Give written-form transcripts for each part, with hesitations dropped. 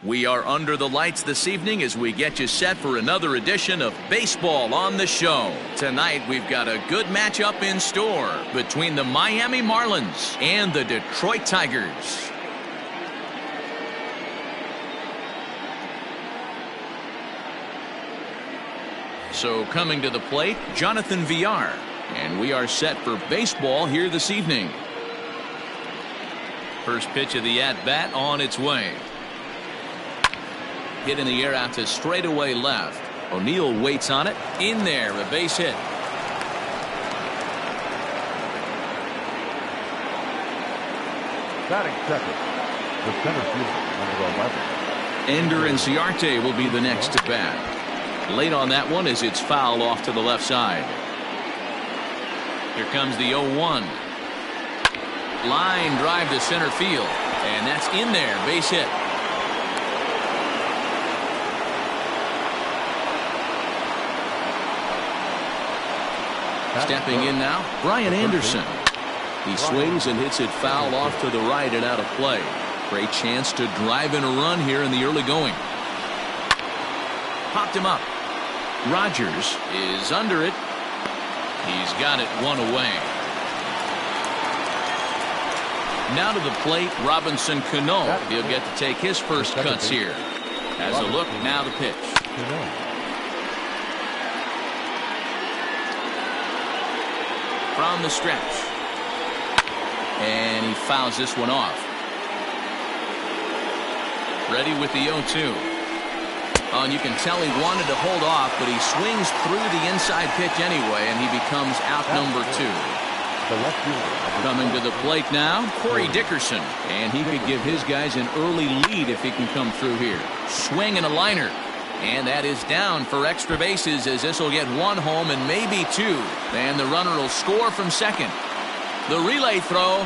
We are under the lights this evening as we get you set for another edition of Baseball on the Show. Tonight we've got a good matchup in store between the Miami Marlins and the Detroit Tigers. So coming to the plate, Jonathan Villar. And we are set for baseball here this evening. First pitch of the at-bat on its way. Hit in the air out to straightaway left. O'Neill waits on it. In there, a base hit. Batting second, the center fielder, number 11. Ender Inciarte will be the next to bat. Late on that one as it's foul off to the left side. Here comes the 0-1. Line drive to center field. And that's in there, base hit. Stepping in now, Brian Anderson. He swings and hits it foul off to the right and out of play. Great chance to drive in a run here in the early going. Popped him up. Rogers is under it. He's got it one away. Now to the plate, Robinson Cano. He'll get to take his first cuts here. Has a look, now the pitch. From the stretch. And he fouls this one off. Ready with the 0-2. Oh, and you can tell he wanted to hold off, but he swings through the inside pitch anyway, and he becomes out number 2. Coming to the plate now, Corey Dickerson. And he could give his guys an early lead if he can come through here. Swing and a liner. And that is down for extra bases as this will get one home and maybe two. And the runner will score from second. The relay throw.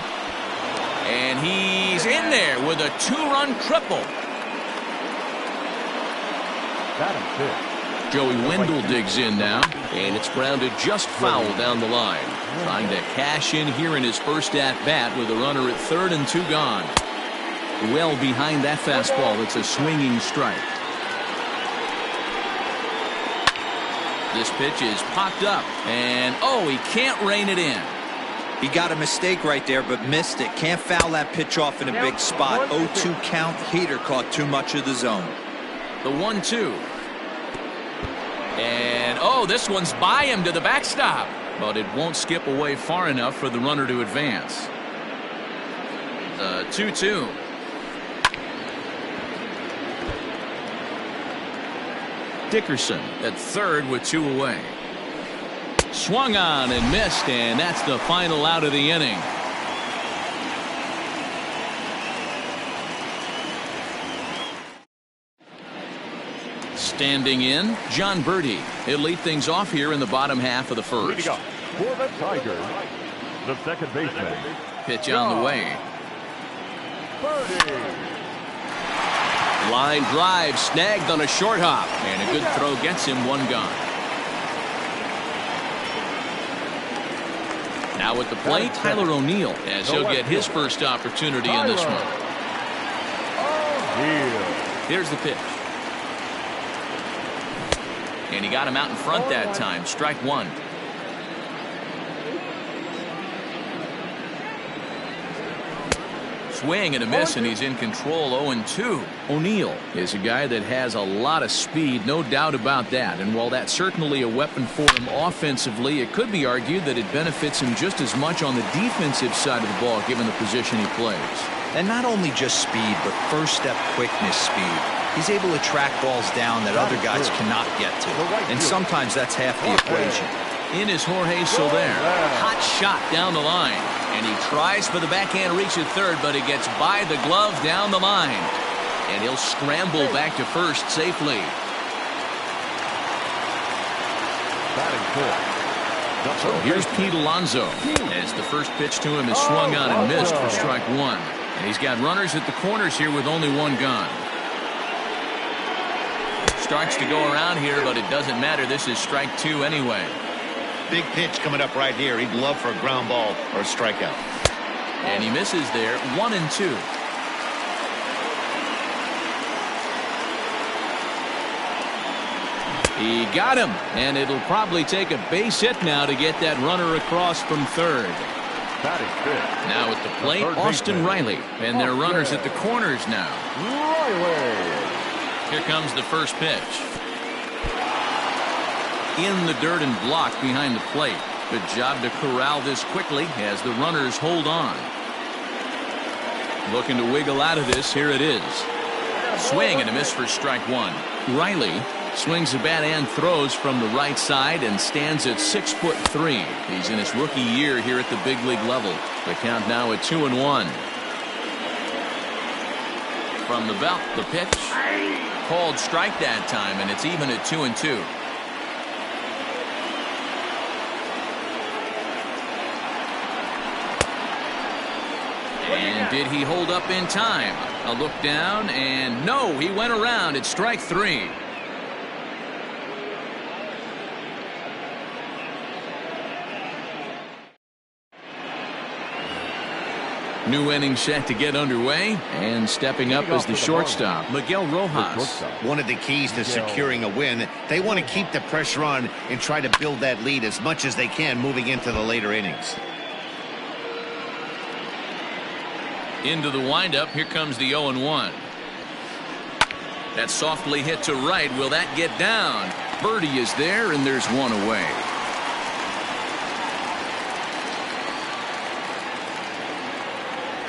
And he's in there with a 2-run triple. Joey Wendell digs in now. And it's grounded just foul down the line. Trying to cash in here in his first at-bat with a runner at third and 2 gone. Well behind that fastball. It's a swinging strike. This pitch is popped up, and oh, he can't rein it in. He got a mistake right there, but missed it. Can't foul that pitch off in a big spot. 0-2 count. Heater caught too much of the zone. The 1-2. And oh, this one's by him to the backstop, but it won't skip away far enough for the runner to advance. The 2-2. Dickerson at third with 2 away. Swung on and missed, and that's the final out of the inning. Standing in, John Birdie. He'll lead things off here in the bottom half of the first. For the Tigers, the second baseman. Pitch on the way. Birdie. Line drive snagged on a short hop, and a good throw gets him 1 gone. Now at the plate, Tyler O'Neill, as he'll get his first opportunity in this one. Here's the pitch. And he got him out in front that time. Strike 1. Swing and a miss, and he's in control. 0-2. O'Neill is a guy that has a lot of speed, no doubt about that. And while that's certainly a weapon for him offensively, it could be argued that it benefits him just as much on the defensive side of the ball, given the position he plays. And not only just speed, but first step quickness speed. He's able to track balls down that other guys cannot get to. And sometimes that's half the equation. In is Jorge Soler. Hot shot down the line. And he tries for the backhand reach at third, but it gets by the glove down the line. And he'll scramble back to first safely. So here's Pete Alonso as the first pitch to him is swung on and missed for strike 1. And he's got runners at the corners here with only 1 gone. Starts to go around here, but it doesn't matter. This is strike 2 anyway. Big pitch coming up right here. He'd love for a ground ball or a strikeout. And he misses there. 1-2. He got him, and it'll probably take a base hit now to get that runner across from third. That is good. Now at the plate, Austin Riley, and their runners at the corners now. Riley. Here comes the first pitch. In the dirt and blocked behind the plate. Good job to corral this quickly as the runners hold on. Looking to wiggle out of this. Here it is. Swing and a miss for strike one. Riley swings the bat and throws from the right side and stands at 6'3". He's in his rookie year here at the big league level. The count now at 2-1. From the belt, the pitch. Called strike that time, and it's even at 2-2. And did he hold up in time? A look down, and no, he went around. It's strike three. New inning set to get underway, and stepping up as the shortstop, Miguel Rojas. One of the keys to securing a win, they want to keep the pressure on and try to build that lead as much as they can moving into the later innings. Into the windup. Here comes the 0-1. That's softly hit to right. Will that get down? Birdie is there, and there's one away.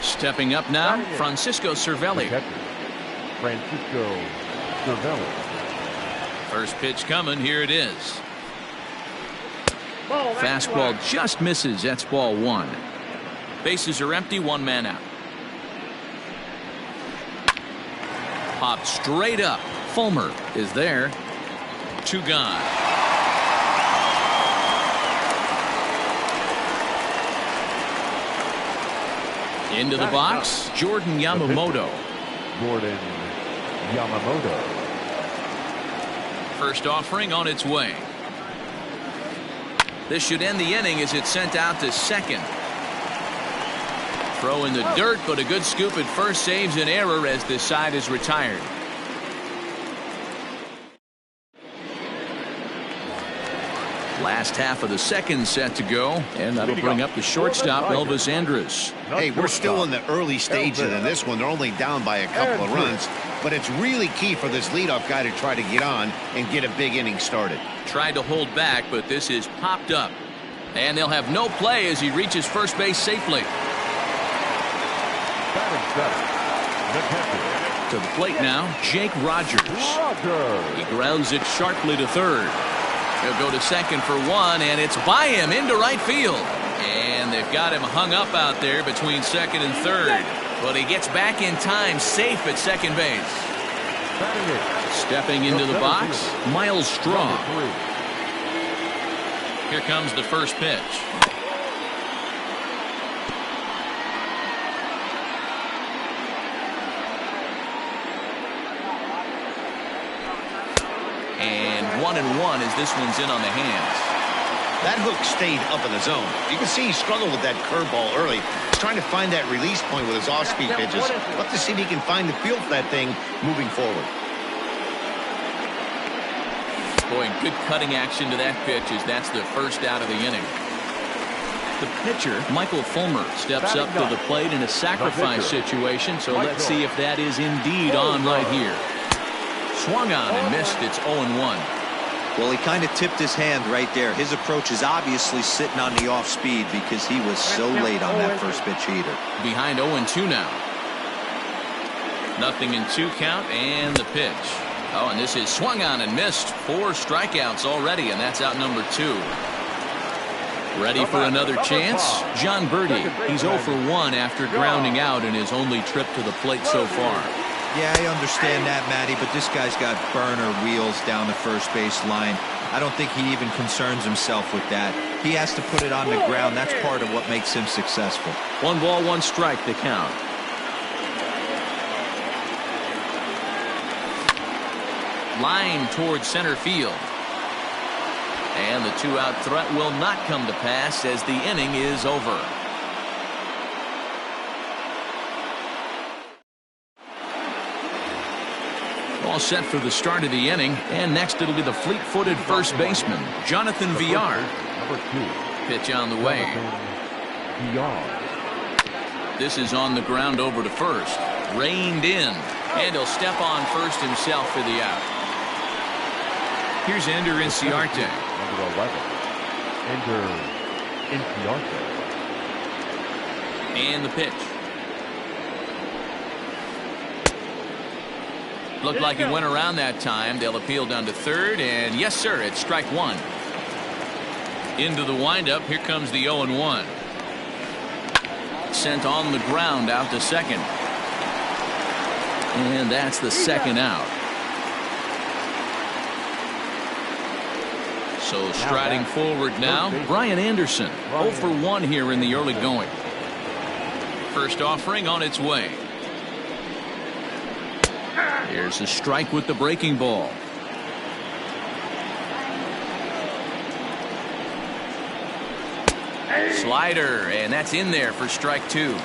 Stepping up now, Francisco Cervelli. Francisco Cervelli. First pitch coming. Here it is. Fastball just misses. That's ball one. Bases are empty. One man out. Popped straight up. Fulmer is there. Two gone. Into the box, Jordan Yamamoto. Jordan Yamamoto. First offering on its way. This should end the inning as it's sent out to second. Throw in the dirt, but a good scoop at first saves an error as this side is retired. Last half of the second set to go, and that'll bring up the shortstop, Elvis Andrus. Hey, we're still in the early stages of this one. They're only down by a couple of runs, but it's really key for this leadoff guy to try to get on and get a big inning started. Tried to hold back, but this is popped up. And they'll have no play as he reaches first base safely. To the plate now, Jake Rogers. He grounds it sharply to third. He'll go to second for one, and it's by him into right field. And they've got him hung up out there between second and third. But he gets back in time, safe at second base. Stepping into the box, Miles Straw. Here comes the first pitch. And 1-1 as this one's in on the hands. That hook stayed up in the zone. You can see he struggled with that curveball early. He's trying to find that release point with his off-speed pitches. We'll have to see if he can find the feel for that thing moving forward. Boy, good cutting action to that pitch as that's the first out of the inning. The pitcher, Michael Fulmer, steps up to the plate in a sacrifice situation, so let's see if that is indeed on right here. Swung on and missed. It's 0-1. Well, he kind of tipped his hand right there. His approach is obviously sitting on the off speed because he was so late on that first pitch heater. Behind 0-2 now. Nothing in 2 count, and the pitch. Oh, and this is swung on and missed. 4 strikeouts already, and that's out number 2. Ready for another chance? John Birdie. He's 0 for 1 after grounding out in his only trip to the plate so far. Yeah, I understand that, Matty, but this guy's got burner wheels down the first base line. I don't think he even concerns himself with that. He has to put it on the ground. That's part of what makes him successful. 1 ball, 1 strike, the count. Line towards center field. And the 2-out threat will not come to pass as the inning is over. All set for the start of the inning, and next it'll be the fleet-footed first baseman, Jonathan Villar. Number 2. Pitch on the way. This is on the ground over to first. Reined in, and he'll step on first himself for the out. Here's Ender Inciarte. Number 11. Ender Inciarte. And the pitch. Looked like he went around that time. They'll appeal down to third, and yes, sir, it's strike one. Into the windup. Here comes the 0-1. Sent on the ground out to second. And that's the second out. So striding forward now, Brian Anderson. 0 for 1 here in the early going. First offering on its way. Here's a strike with the breaking ball. Slider, and that's in there for strike 2.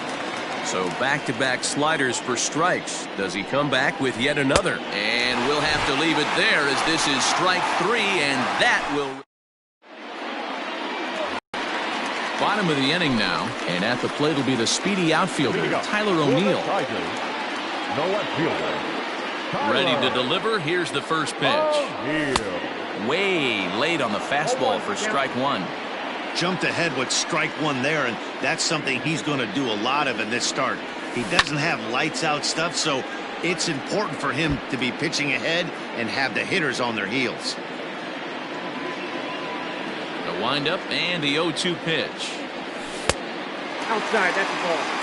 So back-to-back sliders for strikes. Does he come back with yet another? And we'll have to leave it there as this is strike 3, and that will... Bottom of the inning now, and at the plate will be the speedy outfielder, Tyler O'Neill. Ready to deliver. Here's the first pitch. Way late on the fastball for strike 1. Jumped ahead with strike 1 there, and that's something he's going to do a lot of in this start. He doesn't have lights out stuff, so it's important for him to be pitching ahead and have the hitters on their heels. The windup and the 0-2 pitch. Outside, that's the ball.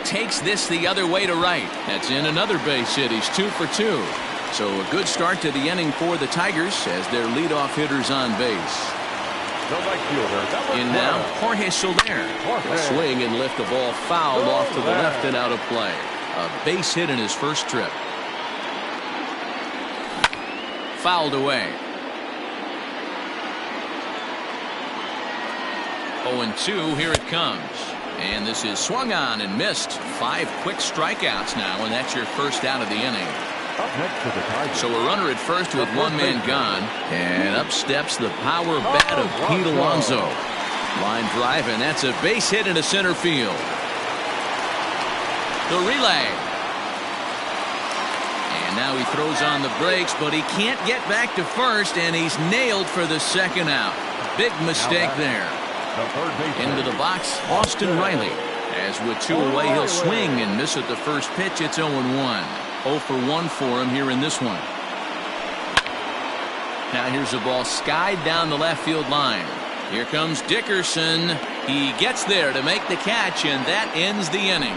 Takes this the other way to right. That's in another base hit. He's 2 for 2. So a good start to the inning for the Tigers as their leadoff hitters on base. In now, Jorge Soler. He'll swing and lift the ball foul off to the left and out of play. A base hit in his first trip. Fouled away. 0-2, here it comes. And this is swung on and missed. 5 quick strikeouts now, and that's your first out of the inning. So a runner at first with 1 man gone. And up steps the power bat of Pete Alonso. Line drive, and that's a base hit into center field. The relay. And now he throws on the brakes, but he can't get back to first, and he's nailed for the second out. Big mistake there. Into the box, Austin Riley. As with 2 away, he'll swing and miss at the first pitch. It's 0-1. 0 for 1 for him here in this one. Now here's the ball skied down the left field line. Here comes Dickerson. He gets there to make the catch, and that ends the inning.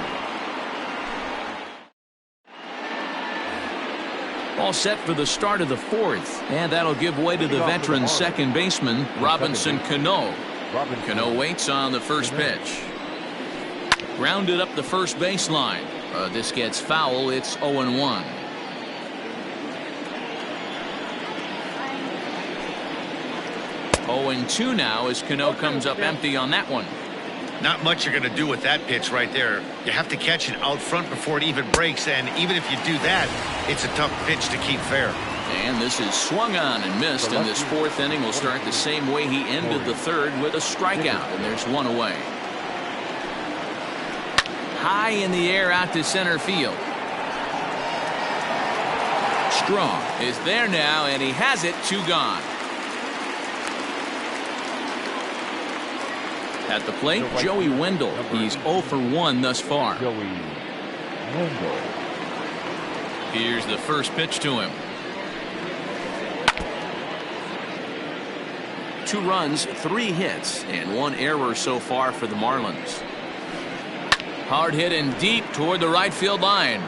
All set for the start of the 4th, and that'll give way to the veteran second baseman, Robinson Cano. Cano waits on the first pitch. Grounded up the first baseline. This gets foul. It's 0-1. Oh, 0-2 now as Cano comes up empty on that one. Not much you're going to do with that pitch right there. You have to catch it out front before it even breaks, and even if you do that, it's a tough pitch to keep fair. And this is swung on and missed, and this 4th inning will start the same way he ended the 3rd with a strikeout, and there's 1 away. High in the air out to center field. Strong is there now, and he has it. 2 gone. At the plate, Joey Wendell. He's 0 for 1 thus far. Here's the first pitch to him. 2 runs, 3 hits, and 1 error so far for the Marlins. Hard hit and deep toward the right field line.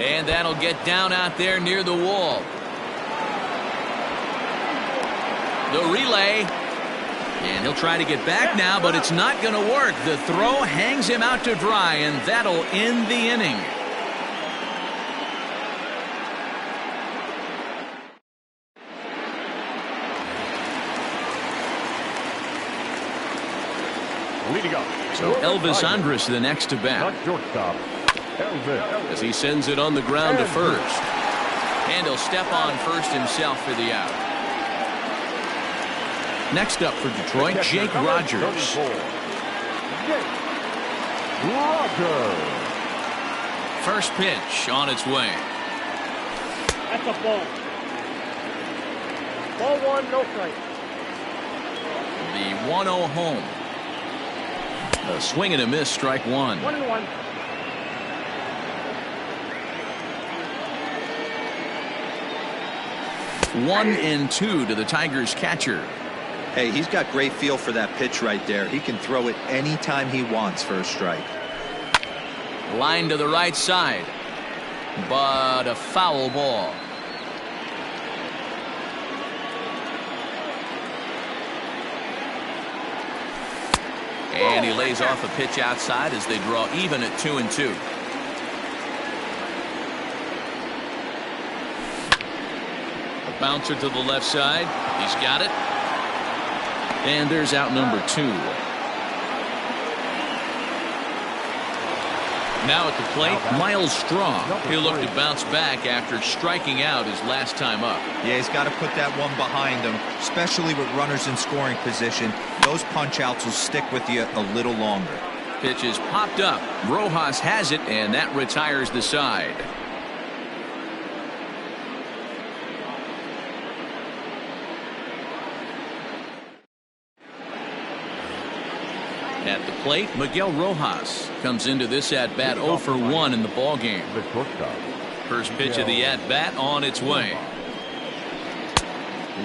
And that'll get down out there near the wall. The relay. And he'll try to get back now, but it's not going to work. The throw hangs him out to dry, and that'll end the inning. Leading up. So Elvis Andrus the next to bat. Not shortstop. Elvis. As he sends it on the ground to first. And he'll step on first himself for the out. Next up for Detroit, Jake Rogers. Jake Rogers. First pitch on its way. That's a ball. Ball one, no strike. The 1-0 home. A swing and a miss, strike one. 1-1. One and two to the Tigers catcher. Hey, he's got great feel for that pitch right there. He can throw it anytime he wants for a strike. Line to the right side. But a foul ball. And he lays off a pitch outside as they draw even at 2-2. A bouncer to the left side. He's got it. And there's out number 2. Now at the plate, Miles Straw. He'll look to bounce back after striking out his last time up. Yeah, he's got to put that one behind him, especially with runners in scoring position. Those punch outs will stick with you a little longer. Pitch is popped up. Rojas has it, and that retires the side. At the plate, Miguel Rojas comes into this at-bat 0 for 1 in the ballgame. The shortstop. First pitch of the at-bat on its way.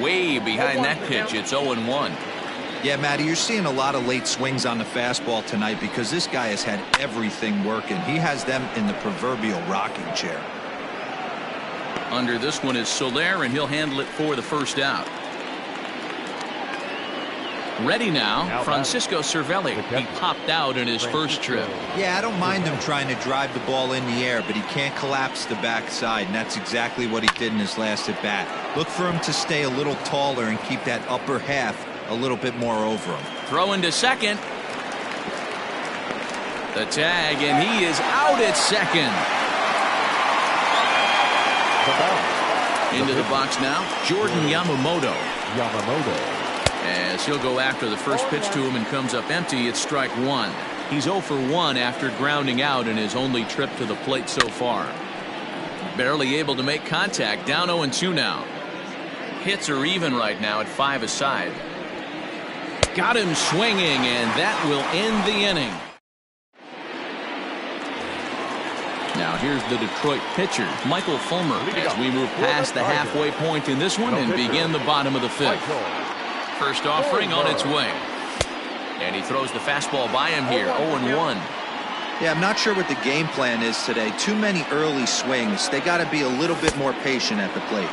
Way behind that pitch, it's 0-1. Yeah, Matty, you're seeing a lot of late swings on the fastball tonight because this guy has had everything working. He has them in the proverbial rocking chair. Under this one is Soler, and he'll handle it for the first out. Ready now, Francisco Cervelli. He popped out in his first trip. Yeah, I don't mind him trying to drive the ball in the air, but he can't collapse the backside, and that's exactly what he did in his last at bat. Look for him to stay a little taller and keep that upper half a little bit more over him. Throw into second. The tag, and he is out at second. Into the box now, Jordan Yamamoto. As he'll go after the first pitch to him and comes up empty, it's strike one. He's 0 for 1 after grounding out in his only trip to the plate so far. Barely able to make contact, down 0-2 now. Hits are even right now at 5 aside. Got him swinging, and that will end the inning. Now here's the Detroit pitcher, Michael Fulmer, as we move past the halfway point in this one and begin the bottom of the 5th. First offering on its way. And he throws the fastball by him here, 0-1. Yeah, I'm not sure what the game plan is today. Too many early swings. They got to be a little bit more patient at the plate.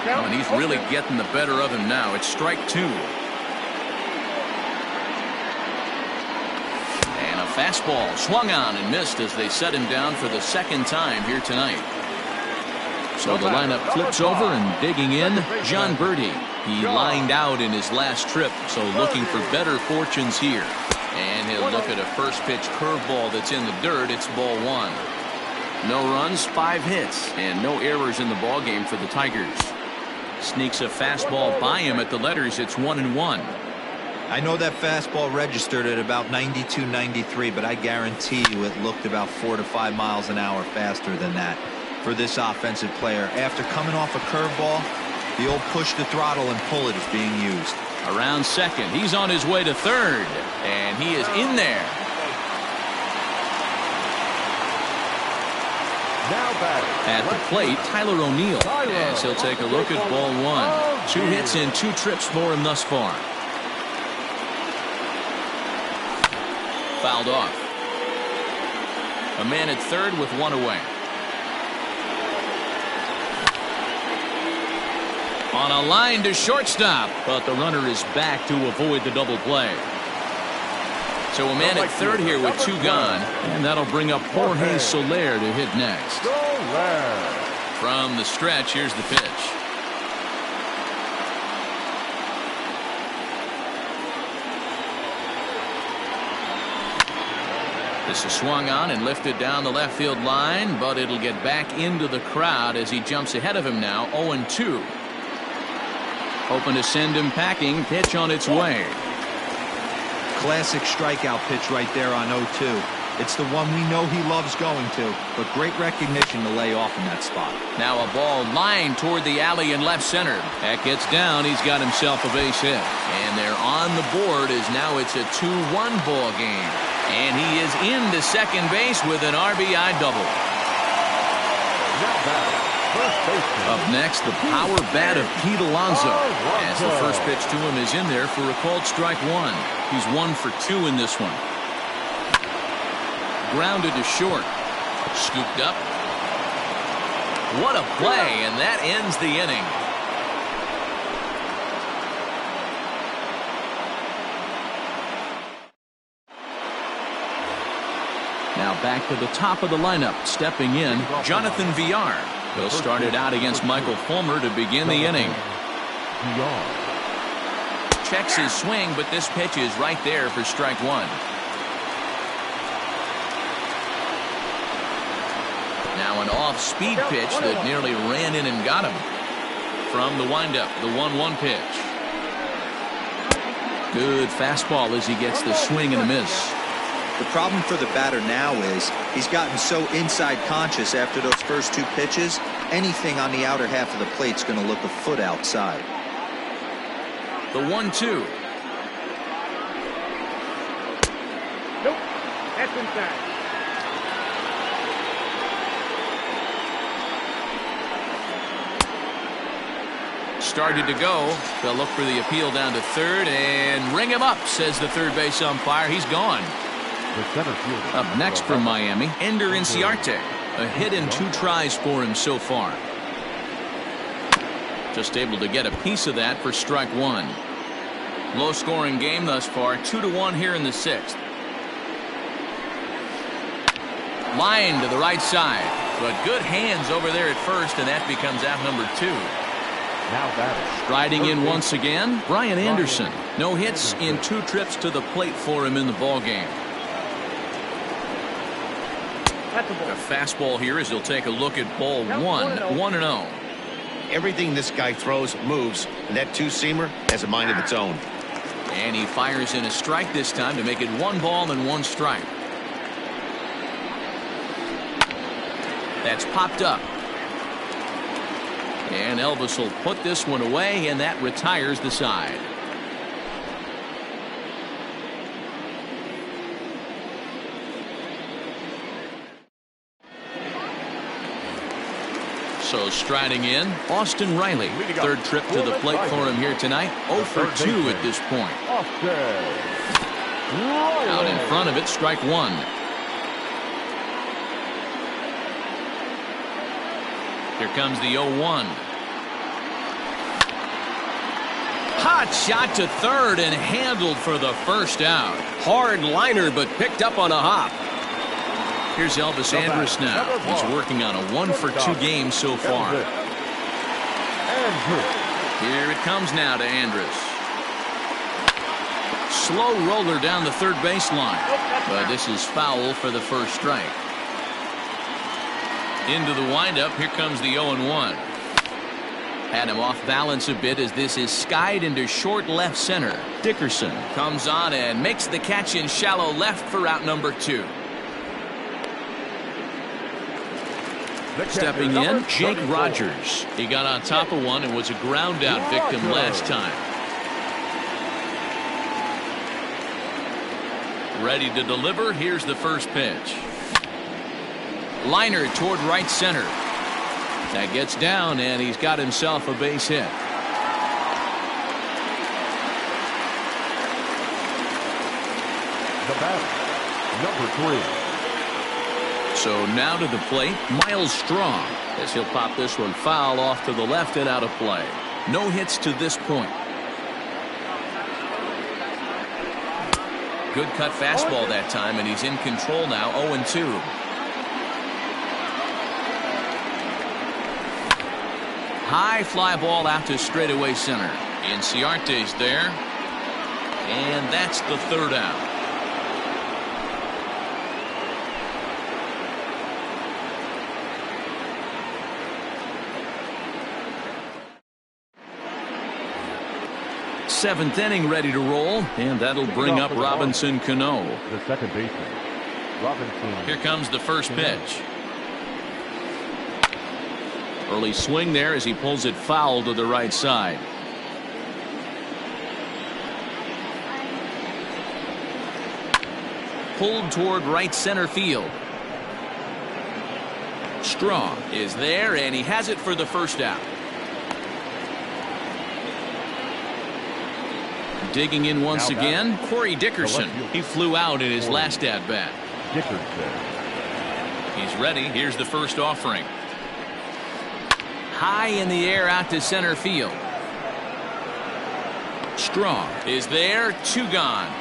Oh, and he's really getting the better of him now. It's strike 2. And a fastball swung on and missed as they set him down for the second time here tonight. So the lineup flips over, and digging in, John Birdie. He lined out in his last trip, so looking for better fortunes here. And he'll look at a first pitch curveball that's in the dirt. It's ball 1. No runs, 5 hits, and no errors in the ballgame for the Tigers. Sneaks a fastball by him at the letters. It's 1-1. I know that fastball registered at about 92, 93, but I guarantee you it looked about 4 to 5 miles an hour faster than that for this offensive player. After coming off a curveball, the old push the throttle and pull it is being used. Around second, he's on his way to third, and he is in there. At the plate, Tyler O'Neill, as he'll take a look at ball 1. 2 hits and 2 trips for him thus far. Fouled off. A man at third with 1 away. On a line to shortstop, but the runner is back to avoid the double play. So a man at third here with 2 gone, and that'll bring up Jorge Soler to hit next. From the stretch, here's the pitch. This is swung on and lifted down the left field line, but it'll get back into the crowd as he jumps ahead of him now. 0-2. Hoping to send him packing. Pitch on its way. Classic strikeout pitch right there on 0-2. It's the one we know he loves going to, but great recognition to lay off in that spot. Now a ball lined toward the alley in left center. That gets down. He's got himself a base hit. And they're on the board as now it's a 2-1 ball game. And he is into second base with an RBI double. Up next, the power bat of Pete Alonso. As the first pitch to him is in there for a called strike one. He's 1 for 2 in this one. Grounded to short. Scooped up. What a play, and that ends the inning. Now back to the top of the lineup. Stepping in, Jonathan Villar. He'll start it out against Michael Fulmer to begin the inning. Checks his swing, but this pitch is right there for strike one. Now an off-speed pitch that nearly ran in and got him. From the windup, the 1-1 pitch. Good fastball as he gets the swing and a miss. The problem for the batter now is he's gotten so inside conscious after those first two pitches. Anything on the outer half of the plate's going to look a foot outside. The 1-2. Nope. That's inside. Started to go. They'll look for the appeal down to third and ring him up, says the third base umpire. He's gone. Up next from Miami, Ender Inciarte. A hit in 2 tries for him so far. Just able to get a piece of that for strike one. Low scoring game thus far. 2-1 here in the 6th. Line to the right side, but good hands over there at first, and that becomes out number 2. Striding in once again, Brian Anderson. No hits in 2 trips to the plate for him in the ball game. A fastball here as he'll take a look at ball 1. 1-0. Everything this guy throws moves, and that two-seamer has a mind of its own. And he fires in a strike this time to make it 1 ball and 1 strike. That's popped up. And Elvis will put this one away, and that retires the side. So striding in, Austin Riley. Third trip to the plate for him here tonight. 0 for 2 at this point. Out in front of it, strike one. Here comes the 0-1. Hot shot to third and handled for the first out. Hard liner, but picked up on a hop. Here's Elvis Andrus now. He's working on a 1 for 2 game so far. Here it comes now to Andrus. Slow roller down the third baseline. But this is foul for the first strike. Into the windup, here comes the 0-1. Had him off balance a bit as this is skied into short left center. Dickerson comes on and makes the catch in shallow left for out number 2. Stepping in, Jake Rogers. He got on top of one and was a ground out victim last time. Ready to deliver. Here's the first pitch. Liner toward right center. That gets down, and he's got himself a base hit. The batter, number 3. So now to the plate, Miles Strong, as he'll pop this one foul off to the left and out of play. No hits to this point. Good cut fastball that time, and he's in control now. 0-2. High fly ball out to straightaway center. Inciarte's there. And that's the third out. seventh inning ready to roll, and that'll bring up Robinson Cano. The second baseman, Robinson. Here comes the first pitch. Early swing there as he pulls it foul to the right side. Pulled toward right center field. Strong is there, and he has it for the first out. Digging in once again, Corey Dickerson. He flew out in his last at-bat. Dickerson. He's ready. Here's the first offering. High in the air out to center field. Strong is there. 2 gone.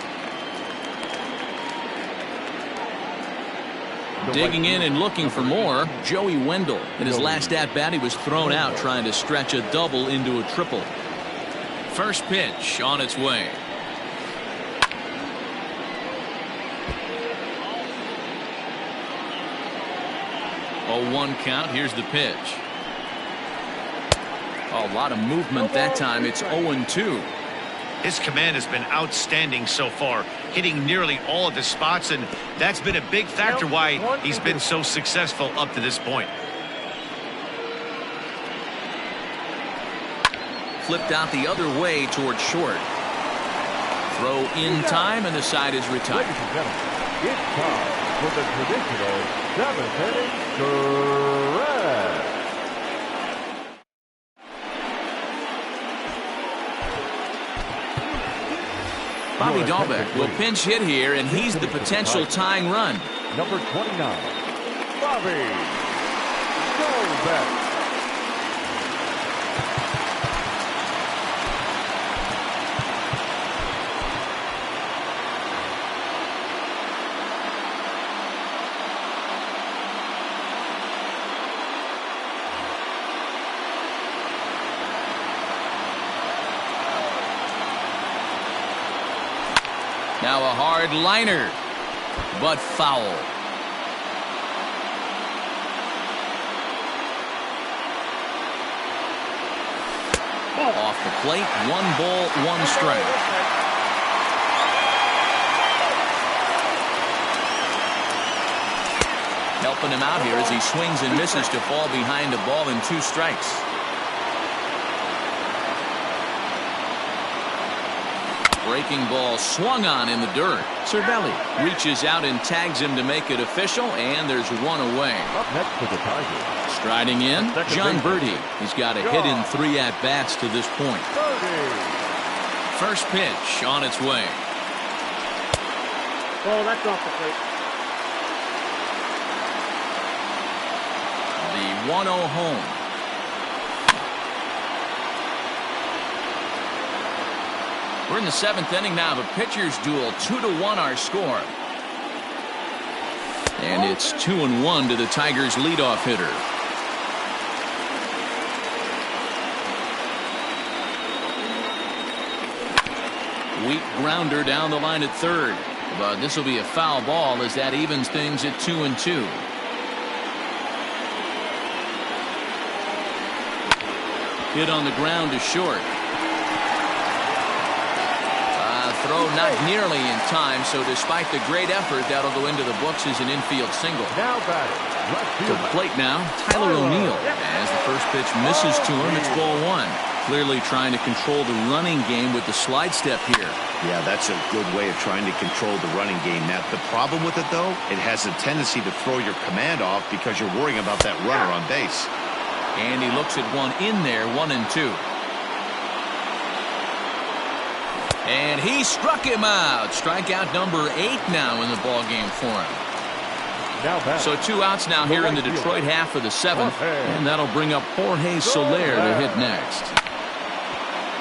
Digging in and looking for more, Joey Wendell. In his last at-bat, he was thrown out trying to stretch a double into a triple. First pitch on its way. Oh, 1 count. Here's the pitch. Oh, a lot of movement that time. It's 0-2. His command has been outstanding so far, hitting nearly all of the spots, and that's been a big factor why he's been so successful up to this point. Flipped out the other way toward short. Throw in time, and the side is retired. Ladies and gentlemen, it's time for the traditional 7th inning stretch. Bobby Dahlbeck will pinch hit here, and he's the potential tying run. Number 29, Bobby Dahlbeck. Now a hard liner, but foul. Off the plate, 1 ball, 1 strike. Helping him out here as he swings and misses to fall behind a ball and 2 strikes. Breaking ball swung on in the dirt. Cervelli reaches out and tags him to make it official, and there's 1 away. Up next for the Tigers. Striding in, John Birdie. He's got a hit in 3 at-bats to this point. First pitch on its way. Oh, that's off the plate. The 1-0 home. We're in the 7th inning now of a pitcher's duel. 2-1 our score. And it's 2-1 to the Tigers' leadoff hitter. Weak grounder down the line at third. But this will be a foul ball as that evens things at 2-2. Hit on the ground to short. Throw not nearly in time, so despite the great effort, that'll go into the books as an infield single. Now batting, left To field. the plate now, Tyler O'Neill. As the first pitch misses to him, it's ball 1. Clearly trying to control the running game with the slide step here. Yeah, that's a good way of trying to control the running game. Now, the problem with it, though, it has a tendency to throw your command off because you're worrying about that runner on base. And he looks at 1 in there, 1-2. And he struck him out. Strikeout number 8 now in the ball game for him. Now back. So 2 outs now here in the Detroit half of the 7th. And that'll bring up Jorge Soler to hit next.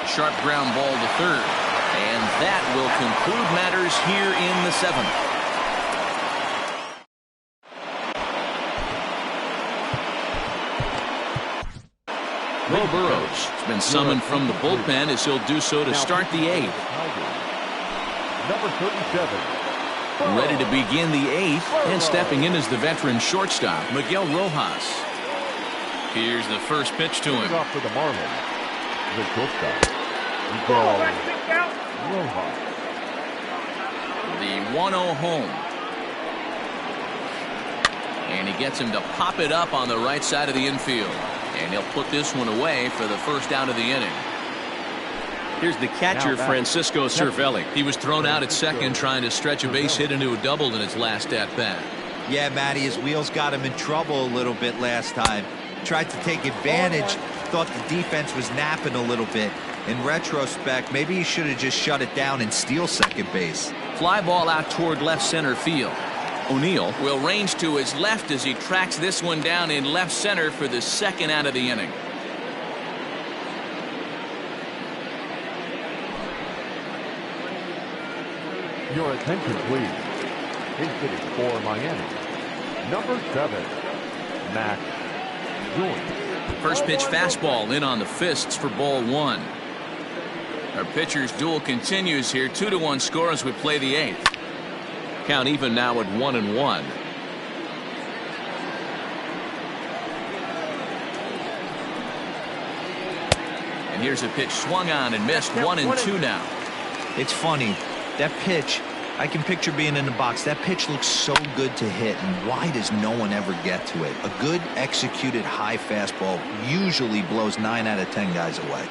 Sharp ground ball to third. And that will conclude matters here in the 7th. Will Burrows has been summoned from the bullpen as he'll do so to start the 8th. Number 37. Ready to begin the 8th, and stepping in is the veteran shortstop, Miguel Rojas. Here's the first pitch to him. Off for the Marlins. The shortstop. Oh, that's it, The 1-0 home. And he gets him to pop it up on the right side of the infield. And he'll put this one away for the first out of the inning. Here's the catcher, Francisco Cervelli. He was thrown out at second trying to stretch a base hit into a double in his last at-bat. Yeah, Matty, his wheels got him in trouble a little bit last time. Tried to take advantage, thought the defense was napping a little bit. In retrospect, maybe he should have just shut it down and steal second base. Fly ball out toward left center field. O'Neill will range to his left as he tracks this one down in left center for the second out of the inning. Your attention, please. In hitting for Miami, number 7, Max Joyce. First pitch fastball in on the fists for ball 1. Our pitcher's duel continues here. 2-1 score as we play the 8th. Count even now at 1-1. And here's a pitch swung on and missed. 1-2 now. It's funny. That pitch, I can picture being in the box. That pitch looks so good to hit, and why does no one ever get to it? A good executed high fastball usually blows 9 out of 10 guys away.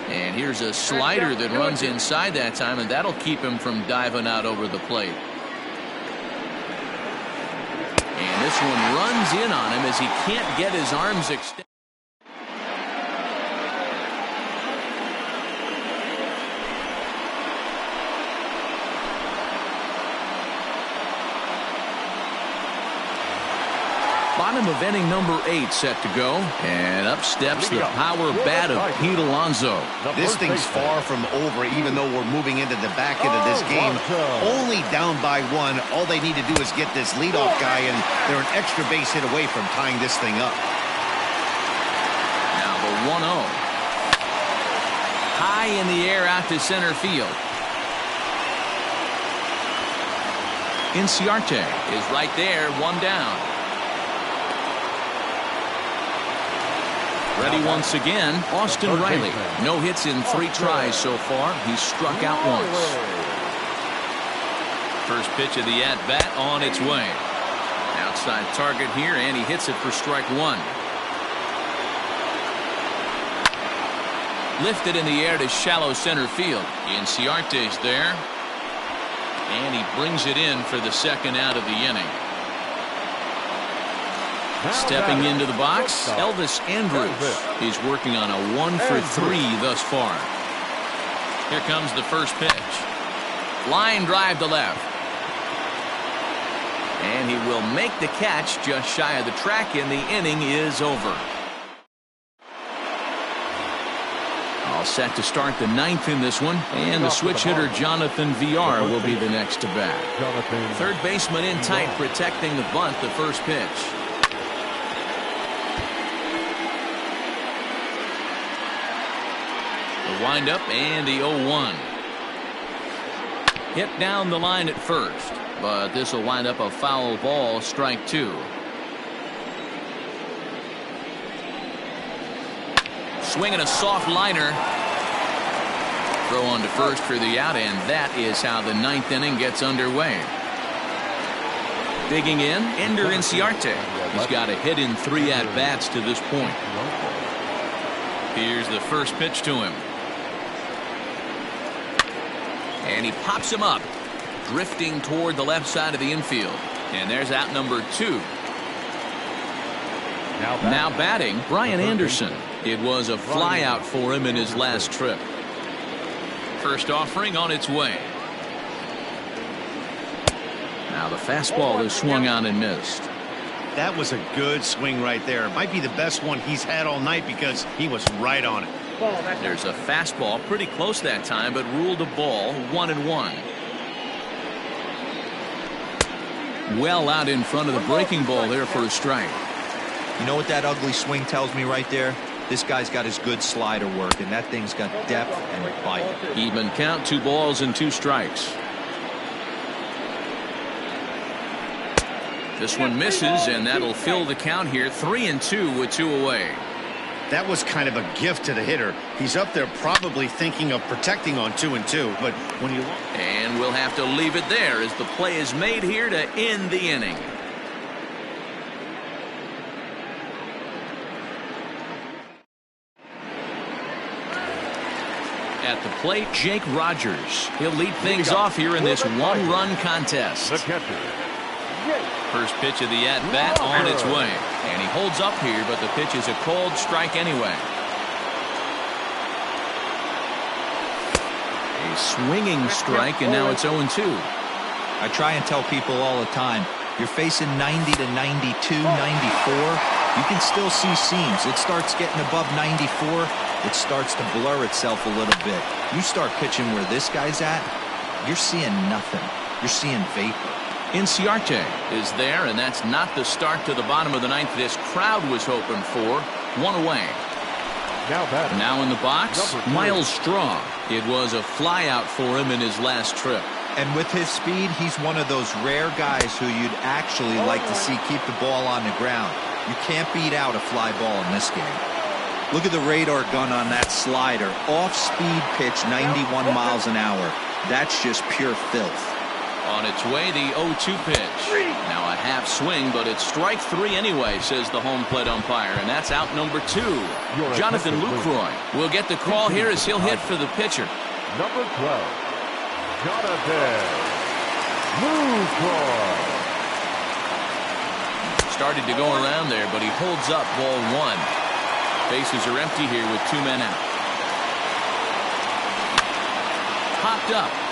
And here's a slider that runs inside that time, and that'll keep him from diving out over the plate. And this one runs in on him as he can't get his arms extended. Bottom of inning number 8 set to go, and up steps the power bat of Pete Alonso. This thing's far from over, even though we're moving into the back end of this game. Only down by 1. All they need to do is get this leadoff guy, and they're an extra base hit away from tying this thing up. Now the 1-0. High in the air out to center field. Inciarte is right there, 1 down. Ready once again, Austin Riley. No hits in 3 tries so far. He's struck out once. First pitch of the at-bat on its way. Outside target here, and he hits it for strike 1. Lifted in the air to shallow center field. Inciarte's there. And he brings it in for the second out of the inning. Stepping into the box, Elvis Andrus. He's working on a 1 for 3 thus far. Here comes the first pitch. Line drive to left. And he will make the catch just shy of the track, and the inning is over. All set to start the 9th in this one, and the switch hitter Jonathan VR will be the next to bat. Third baseman in tight, protecting the bunt, the first pitch. Wind-up and the 0-1. Hit down the line at first, but this will wind up a foul ball, strike 2. Swinging a soft liner. Throw on to first for the out, and that is how the 9th inning gets underway. Digging in, Ender Inciarte. He's got a hit in 3 at-bats to this point. Here's the first pitch to him. And he pops him up, drifting toward the left side of the infield. And there's out number 2. Now batting, Brian Anderson. It was a flyout for him in his last trip. First offering on its way. Now the fastball is swung on and missed. That was a good swing right there. It might be the best one he's had all night because he was right on it. There's a fastball pretty close that time, but ruled a ball, 1-1. Well out in front of the breaking ball there for a strike. You know what that ugly swing tells me right there? This guy's got his good slider work, and that thing's got depth and bite. Even count, 2 balls and 2 strikes. This one misses, and that'll fill the count here, 3-2 with 2 away. That was kind of a gift to the hitter. He's up there probably thinking of protecting on 2-2, but when you... And we'll have to leave it there as the play is made here to end the inning. At the plate, Jake Rogers. He'll lead things off here in this one-run contest. The catcher, First pitch of the at-bat on its way. And he holds up here, but the pitch is a cold strike anyway. A swinging strike, and now it's 0-2. I try and tell people all the time, you're facing 90 to 92, 94. You can still see seams. It starts getting above 94. It starts to blur itself a little bit. You start pitching where this guy's at, you're seeing nothing. You're seeing vapor. Inciarte is there, and that's not the start to the bottom of the ninth this crowd was hoping for. One away. Now in the box, Miles Straw. It was a flyout for him in his last trip. And with his speed, he's one of those rare guys who you'd actually like to see keep the ball on the ground. You can't beat out a fly ball in this game. Look at the radar gun on that slider. Off-speed pitch, 91 miles an hour. That's just pure filth. On its way, the 0-2 pitch. Now a half swing, but it's strike three anyway, says the home plate umpire, and that's out number 2. Jonathan Lucroy will get the call here as he'll hit for the pitcher. number 12, Jonathan Lucroy. Started to go around there, but he holds up ball 1. Bases are empty here with 2 men out. Popped up.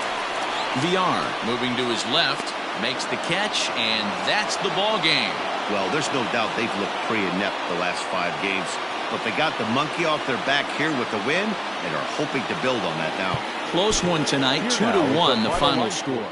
VR moving to his left, makes the catch, and that's the ball game. Well, there's no doubt they've looked pretty inept the last 5 games, but they got the monkey off their back here with the win and are hoping to build on that now. Close one tonight, 2-1 the final score.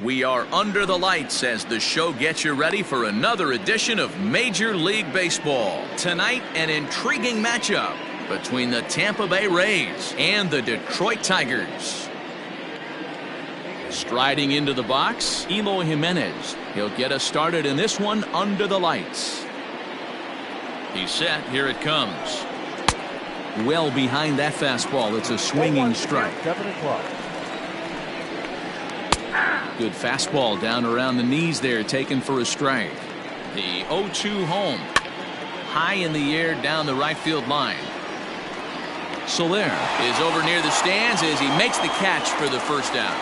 We are under the lights as the show gets you ready for another edition of Major League Baseball. Tonight, an intriguing matchup between the Tampa Bay Rays and the Detroit Tigers. Striding into the box, Eloy Jimenez. He'll get us started in this one under the lights. He's set. Here it comes. Well behind that fastball. It's a swinging strike. Good fastball down around the knees there, taken for a strike. The 0-2 home. High in the air down the right field line. Soler is over near the stands as he makes the catch for the first out.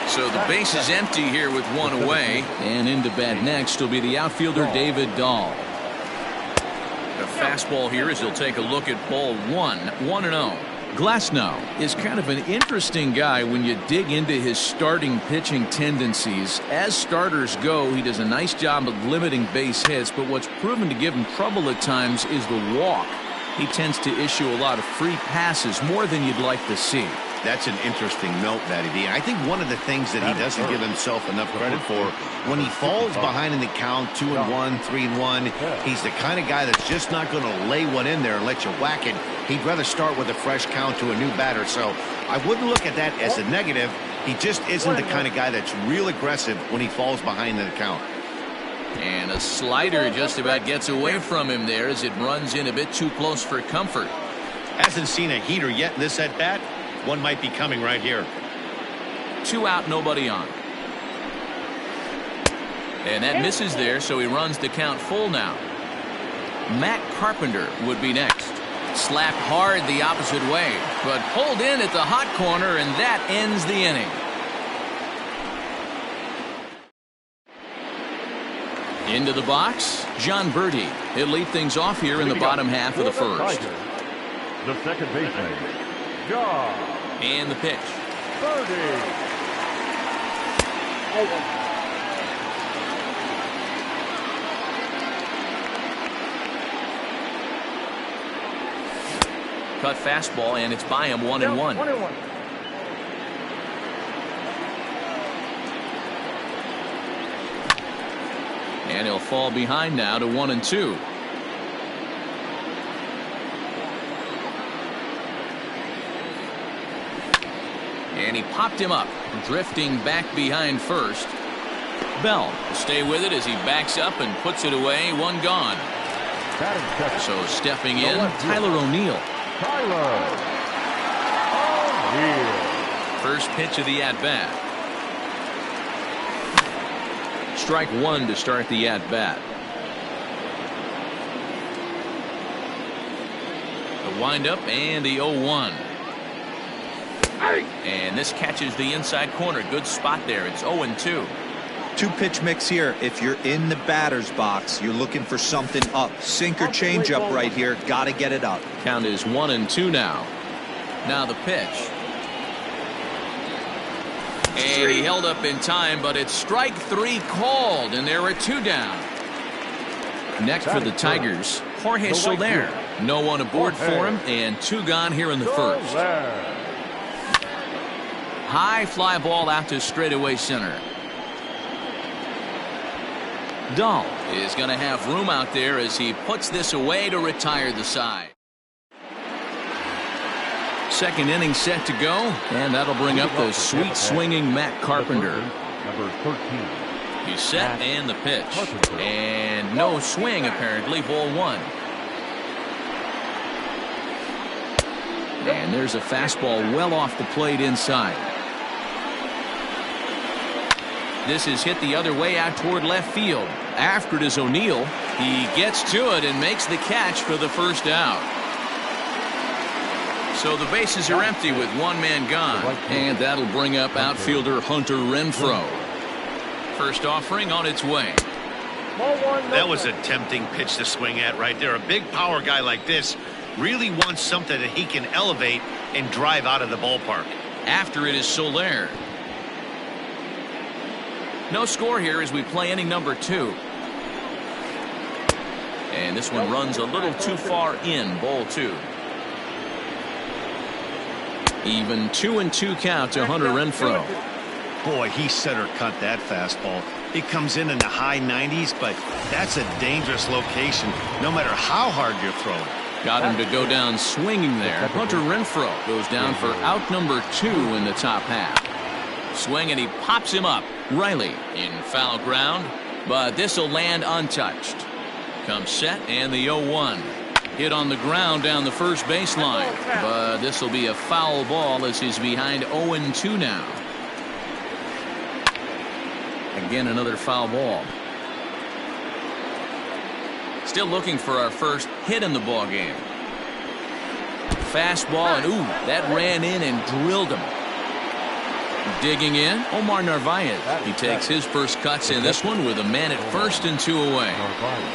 So the base is empty here with one away. And into bat next will be the outfielder David Dahl. The fastball here as he'll take a look at ball 1-0. Glasnow is kind of an interesting guy when you dig into his starting pitching tendencies. As starters go, he does a nice job of limiting base hits, but what's proven to give him trouble at times is the walk. He tends to issue a lot of free passes, more than you'd like to see. That's an interesting note, Matty D. I think one of the things that he doesn't give himself enough credit for, when he falls behind in the count, 2-1, 3-1, he's the kind of guy that's just not going to lay one in there and let you whack it. He'd rather start with a fresh count to a new batter. So I wouldn't look at that as a negative. He just isn't the kind of guy that's real aggressive when he falls behind in the count. And a slider just about gets away from him there as it runs in a bit too close for comfort. Hasn't seen a heater yet in this at bat. One might be coming right here. 2 out, nobody on. And that misses there, so he runs the count full now. Matt Carpenter would be next. Slapped hard the opposite way, but pulled in at the hot corner, and that ends the inning. Into the box, John Birdie. He'll lead things off here in the bottom half of the first. The second baseman, John. And the pitch. Birdie. Cut fastball, and it's by him 1-1. And he'll fall behind now to 1-2. And he popped him up, drifting back behind first. Bell will stay with it as he backs up and puts it away. One gone. So stepping in, Tyler O'Neill. First pitch of the at-bat. Strike one to start the at-bat. The windup and the 0-1. And this catches the inside corner. Good spot there. It's 0-2. 2-pitch mix here. If you're in the batter's box, you're looking for something up. Sink or change up right here. Got to get it up. Count is 1-2 now. Now the pitch. And he held up in time, but it's strike 3 called, and there are 2 down. Next for the Tigers, Jorge Soler. No one aboard for him, and 2 gone here in the first. High fly ball out to straightaway center. Dahl is going to have room out there as he puts this away to retire the side. Second inning set to go, and that'll bring up the sweet swinging Matt Carpenter. Number 13. He's set and the pitch. And no swing apparently, ball 1. And there's a fastball well off the plate inside. This is hit the other way out toward left field. After it is O'Neill. He gets to it and makes the catch for the first out. So the bases are empty with 1 man gone. And that'll bring up outfielder Hunter Renfroe. First offering on its way. That was a tempting pitch to swing at right there. A big power guy like this really wants something that he can elevate and drive out of the ballpark. After it is Soler. No score here as we play inning number 2. And this one runs a little too far in, ball 2. Even 2-2 count to Hunter Renfroe. Boy, he center cut that fastball. It comes in the high 90s, but that's a dangerous location no matter how hard you're throwing. Got him to go down swinging there. Hunter Renfroe goes down for out number 2 in the top half. Swing, and he pops him up. Riley in foul ground, but this will land untouched. Comes set, and the 0-1. Hit on the ground down the first baseline, but this will be a foul ball as he's behind 0-2 now. Again, another foul ball. Still looking for our first hit in the ball game. Fastball, and ooh, that ran in and drilled him. Digging in, Omar Narvaez. He takes his first cuts in this one with a man at first and 2 away.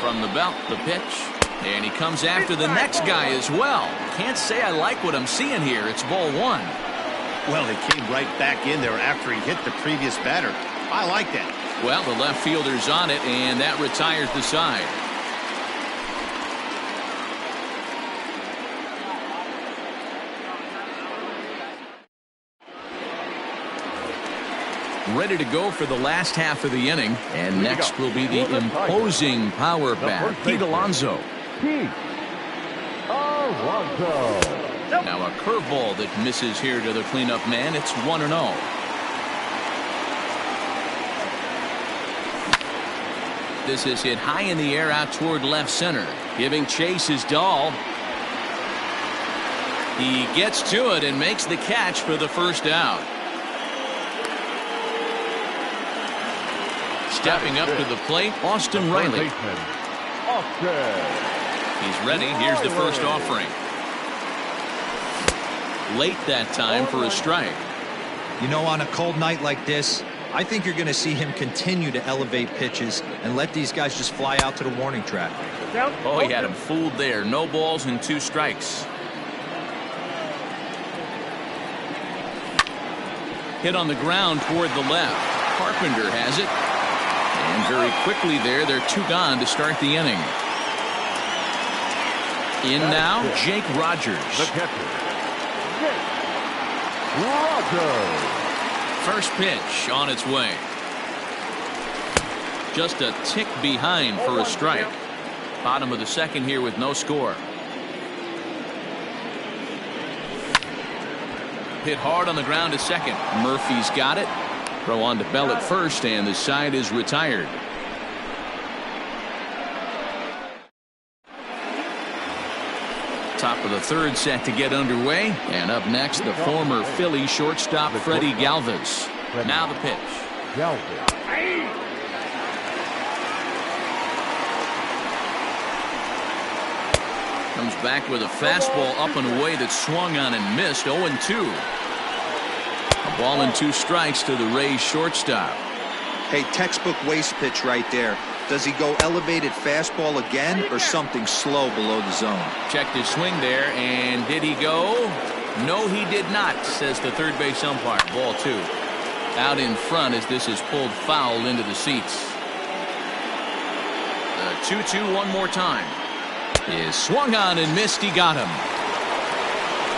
From the belt, the pitch, and he comes after the next guy as well. Can't say I like what I'm seeing here. It's ball 1. Well, he came right back in there after he hit the previous batter. I like that. Well, the left fielder's on it, and that retires the side. Ready to go for the last half of the inning, and next will be the imposing power bat, Pete Alonso. Now a curveball that misses here to the cleanup man. It's 1-0. This is hit high in the air out toward left center. Giving chase is Dahl. He gets to it and makes the catch for the first out. Stepping up to the plate, Austin Riley. He's ready. Here's the first offering. Late that time for a strike. You know, on a cold night like this, I think you're going to see him continue to elevate pitches and let these guys just fly out to the warning track. Oh, he had him fooled there. No balls and 2 strikes. Hit on the ground toward the left. Carpenter has it. And very quickly there, they're 2 gone to start the inning. In now, Jake Rogers. The catcher, Jake Rogers. First pitch on its way. Just a tick behind for a strike. Bottom of the second here with no score. Hit hard on the ground to second. Murphy's got it. Throw on to Bell at first, and the side is retired. Top of the third set to get underway, and up next the former Philly shortstop Freddie Galvis. Now the pitch. Comes back with a fastball up and away that swung on and missed. 0-2. A ball and 2 strikes to the Rays shortstop. Hey, textbook waste pitch right there. Does he go elevated fastball again or something slow below the zone? Checked his swing there, and did he go? No, he did not, says the third base umpire. Ball 2. Out in front as this is pulled foul into the seats. The 2-2 one more time. Is swung on and missed. He got him.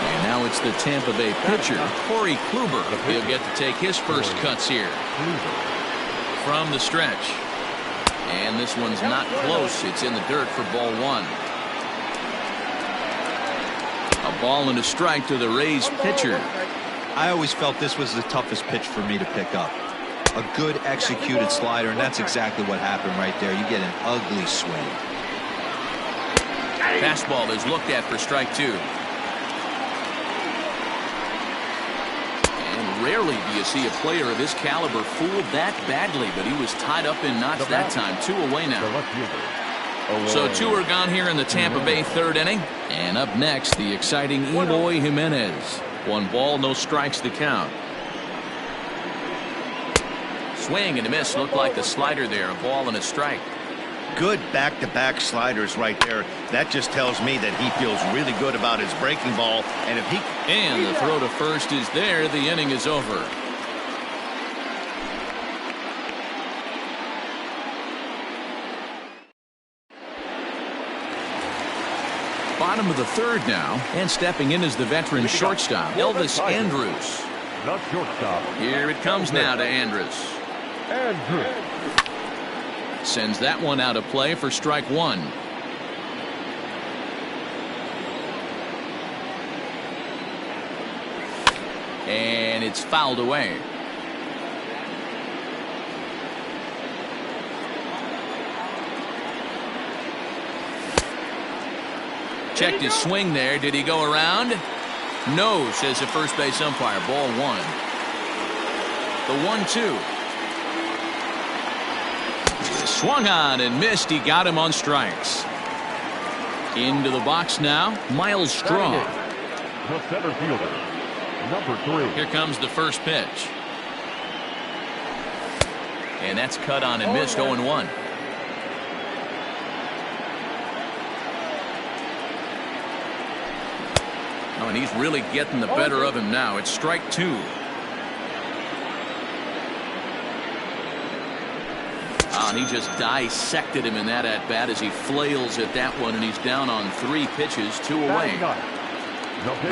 And now it's the Tampa Bay pitcher, Corey Kluber. He'll get to take his first cuts here. From the stretch. And this one's not close. It's in the dirt for ball 1. A ball and a strike to the Rays pitcher. I always felt this was the toughest pitch for me to pick up. A good executed slider, and that's exactly what happened right there. You get an ugly swing. Fastball is looked at for strike 2. And rarely do you see a player of this caliber fooled that badly, but he was tied up in knots that time. 2 away now. So 2 are gone here in the Tampa Bay third inning. And up next, the exciting Eloy Jimenez. 1 ball, no strikes to count. Swing and a miss. Looked like the slider there. A ball and a strike. Good back-to-back sliders right there. That just tells me that he feels really good about his breaking ball. And if he... And the throw to first is there. The inning is over. Bottom of the third now, and stepping in is the veteran shortstop, Elvis Andrus. The shortstop. Here it comes now to Andrus. Andrus. Sends that one out of play for strike one. And it's fouled away. Checked his swing there. Did he go around? No, says the first base umpire. Ball one. The 1-2. Swung on and missed. He got him on strikes. Into the box now, Miles Straw. The center fielder, number 3. Here comes the first pitch. And that's cut on and missed. 0-1. Oh, and he's really getting the better of him now. It's strike two. Oh, and he just dissected him in that at-bat as he flails at that one, and he's down on 3 pitches, 2 away.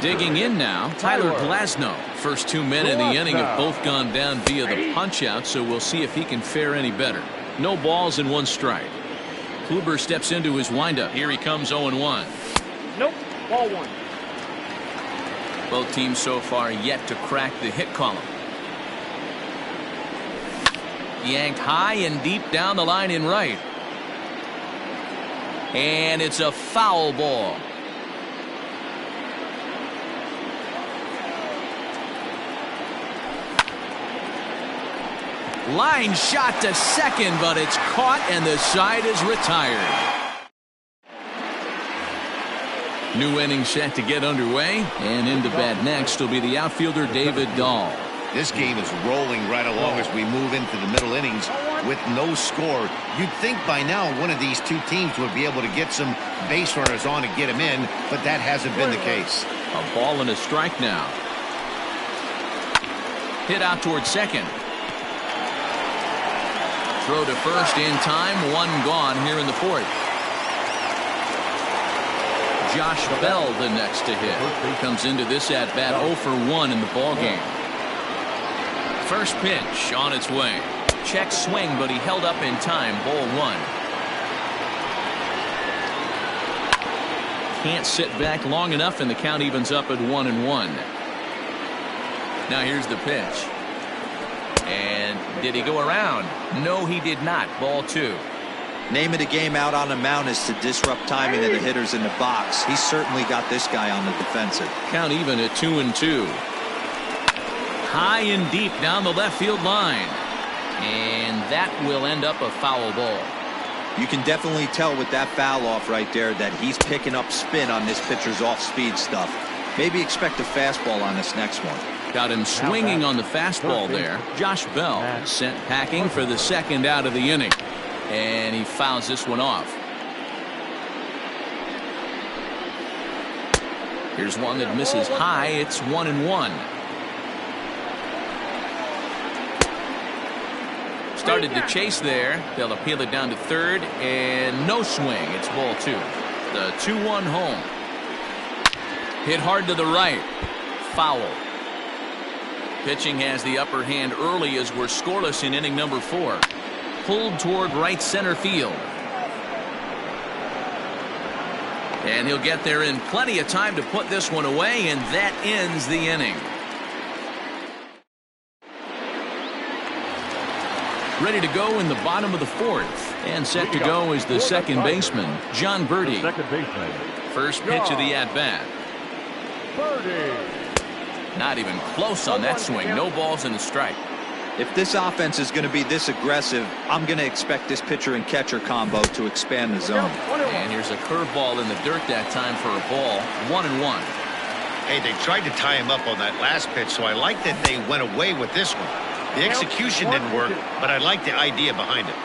Digging in now, Tyler Glasnow. First 2 men in the inning have both gone down via the punch-out, so we'll see if he can fare any better. No balls and 1 strike. Kluber steps into his windup. Here he comes 0-1. Nope, ball 1. Both teams so far yet to crack the hit column. Yanked high and deep down the line in right. And it's a foul ball. Line shot to second, but it's caught and the side is retired. New inning set to get underway, and into bat next will be the outfielder David Dahl. This game is rolling right along as we move into the middle innings with no score. You'd think by now one of these 2 teams would be able to get some base runners on and get them in, but that hasn't been the case. A ball and a strike now. Hit out towards second. Throw to first in time. 1 gone here in the 4th. Josh Bell the next to hit. Comes into this at bat 0 for 1 in the ball game. First pitch on its way. Check swing, but he held up in time. Ball 1. Can't sit back long enough, and the count evens up at 1-1. Now here's the pitch. And did he go around? No, he did not. Ball 2. Name of the game out on the mound is to disrupt timing of the hitters in the box. He's certainly got this guy on the defensive. Count even at 2-2. High and deep down the left field line. And that will end up a foul ball. You can definitely tell with that foul off right there that he's picking up spin on this pitcher's off-speed stuff. Maybe expect a fastball on this next one. Got him swinging on the fastball there. Josh Bell sent packing for the second out of the inning. And he fouls this one off. Here's one that misses high. It's 1-1. Started to chase there. They'll appeal it down to third, and no swing. It's ball 2. The 2-1 home. Hit hard to the right. Foul. Pitching has the upper hand early as we're scoreless in inning number 4. Pulled toward right center field. And he'll get there in plenty of time to put this one away, and that ends the inning. Ready to go in the bottom of the 4th. And set to go is the second baseman, John Birdie. First pitch of the at-bat. Not even close on that swing. No balls in the strike. If this offense is going to be this aggressive, I'm going to expect this pitcher and catcher combo to expand the zone. And here's a curveball in the dirt that time for a ball. 1-1. Hey, they tried to tie him up on that last pitch, so I like that they went away with this one. The execution didn't work, but I like the idea behind it.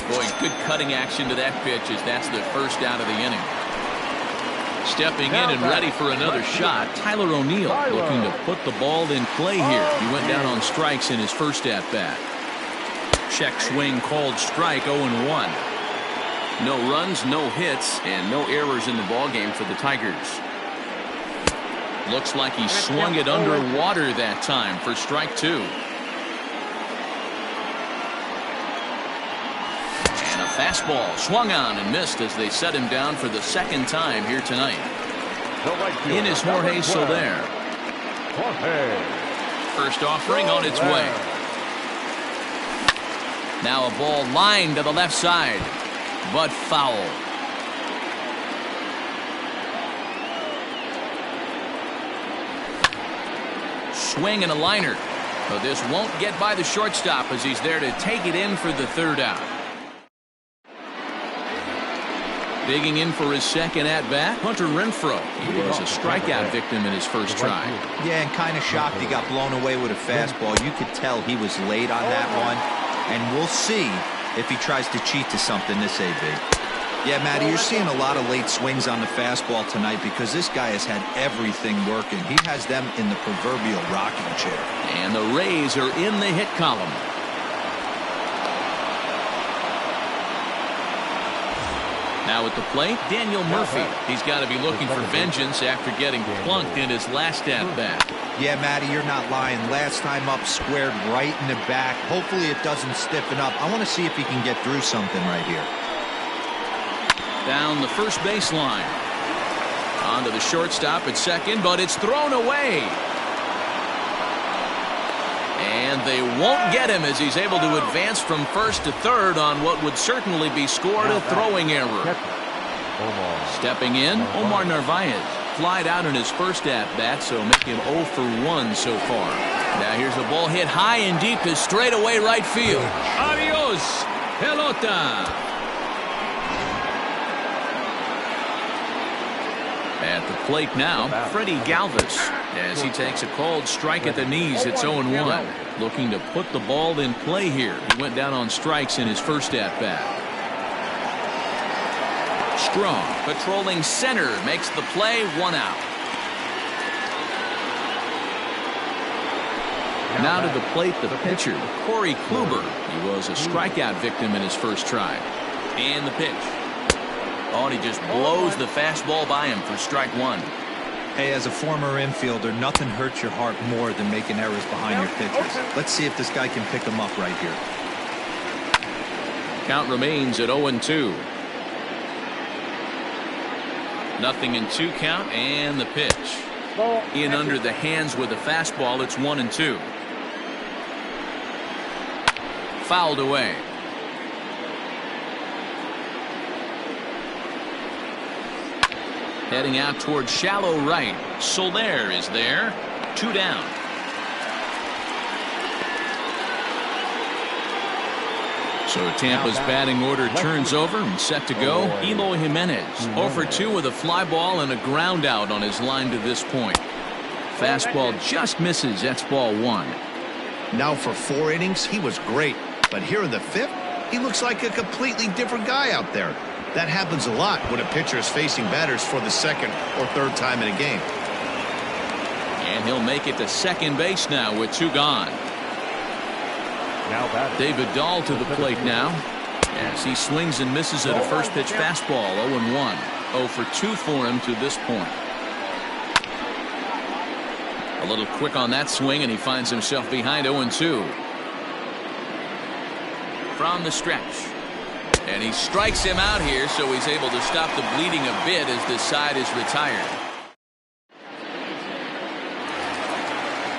Boy, good cutting action to that pitch as that's the first out of the inning. Stepping in and ready for another shot, Tyler O'Neill looking to put the ball in play here. He went down on strikes in his first at-bat. Check swing called strike. 0-1. No runs, no hits, and no errors in the ballgame for the Tigers. Looks like he swung it underwater that time for strike 2. And a fastball swung on and missed as they set him down for the second time here tonight. In is Jorge Soler. First offering on its way. Now a ball lined to the left side, but foul. Swing and a liner, but this won't get by the shortstop as he's there to take it in for the third out. Digging in for his second at-bat, Hunter Renfroe. He was a strikeout victim in his first try. Yeah, and kind of shocked he got blown away with a fastball. You could tell he was late on that one, and we'll see if he tries to cheat to something this AB. Yeah, Matty, you're seeing a lot of late swings on the fastball tonight because this guy has had everything working. He has them in the proverbial rocking chair. And the Rays are in the hit column. Now at the plate, Daniel Murphy. He's got to be looking for vengeance after getting plunked in his last at-bat. Yeah, Matty, you're not lying. Last time up, squared right in the back. Hopefully it doesn't stiffen up. I want to see if he can get through something right here. Down the first baseline. On to the shortstop at second, but it's thrown away. And they won't get him as he's able to advance from first to third on what would certainly be scored a throwing error. Stepping in, Omar Narvaez. Flied out in his first at-bat, so make him 0 for 1 so far. Now here's a ball hit high and deep to straightaway right field. Adios, pelota. At the plate now, Freddie Galvis. As he takes a called strike at the knees, it's 0-1. Looking to put the ball in play here. He went down on strikes in his first at-bat. Strong, patrolling center, makes the play, 1 out. Now to the plate, the pitcher, Corey Kluber. He was a strikeout victim in his first try. And the pitch. Oh, and he just blows the fastball by him for strike 1. Hey, as a former infielder, nothing hurts your heart more than making errors behind your pitchers. Let's see if this guy can pick them up right here. Count remains at 0-2. Nothing in 2 count, and the pitch. In under the hands with a fastball, it's 1-2. Fouled away. Heading out towards shallow right. Soler is there. 2 down. So Tampa's batting order turns over and set to go. Eloy Jimenez 0 for 2 with a fly ball and a ground out on his line to this point. Fastball just misses. That's ball 1. Now for 4 innings, he was great. But here in the 5th, he looks like a completely different guy out there. That happens a lot when a pitcher is facing batters for the second or third time in a game. And he'll make it to second base now with 2 gone. David Dahl to the plate now as he swings and misses at a first pitch fastball. 0-1. 0 for 2 for him to this point. A little quick on that swing and he finds himself behind 0-2. From the stretch. And he strikes him out here, so he's able to stop the bleeding a bit as this side is retired.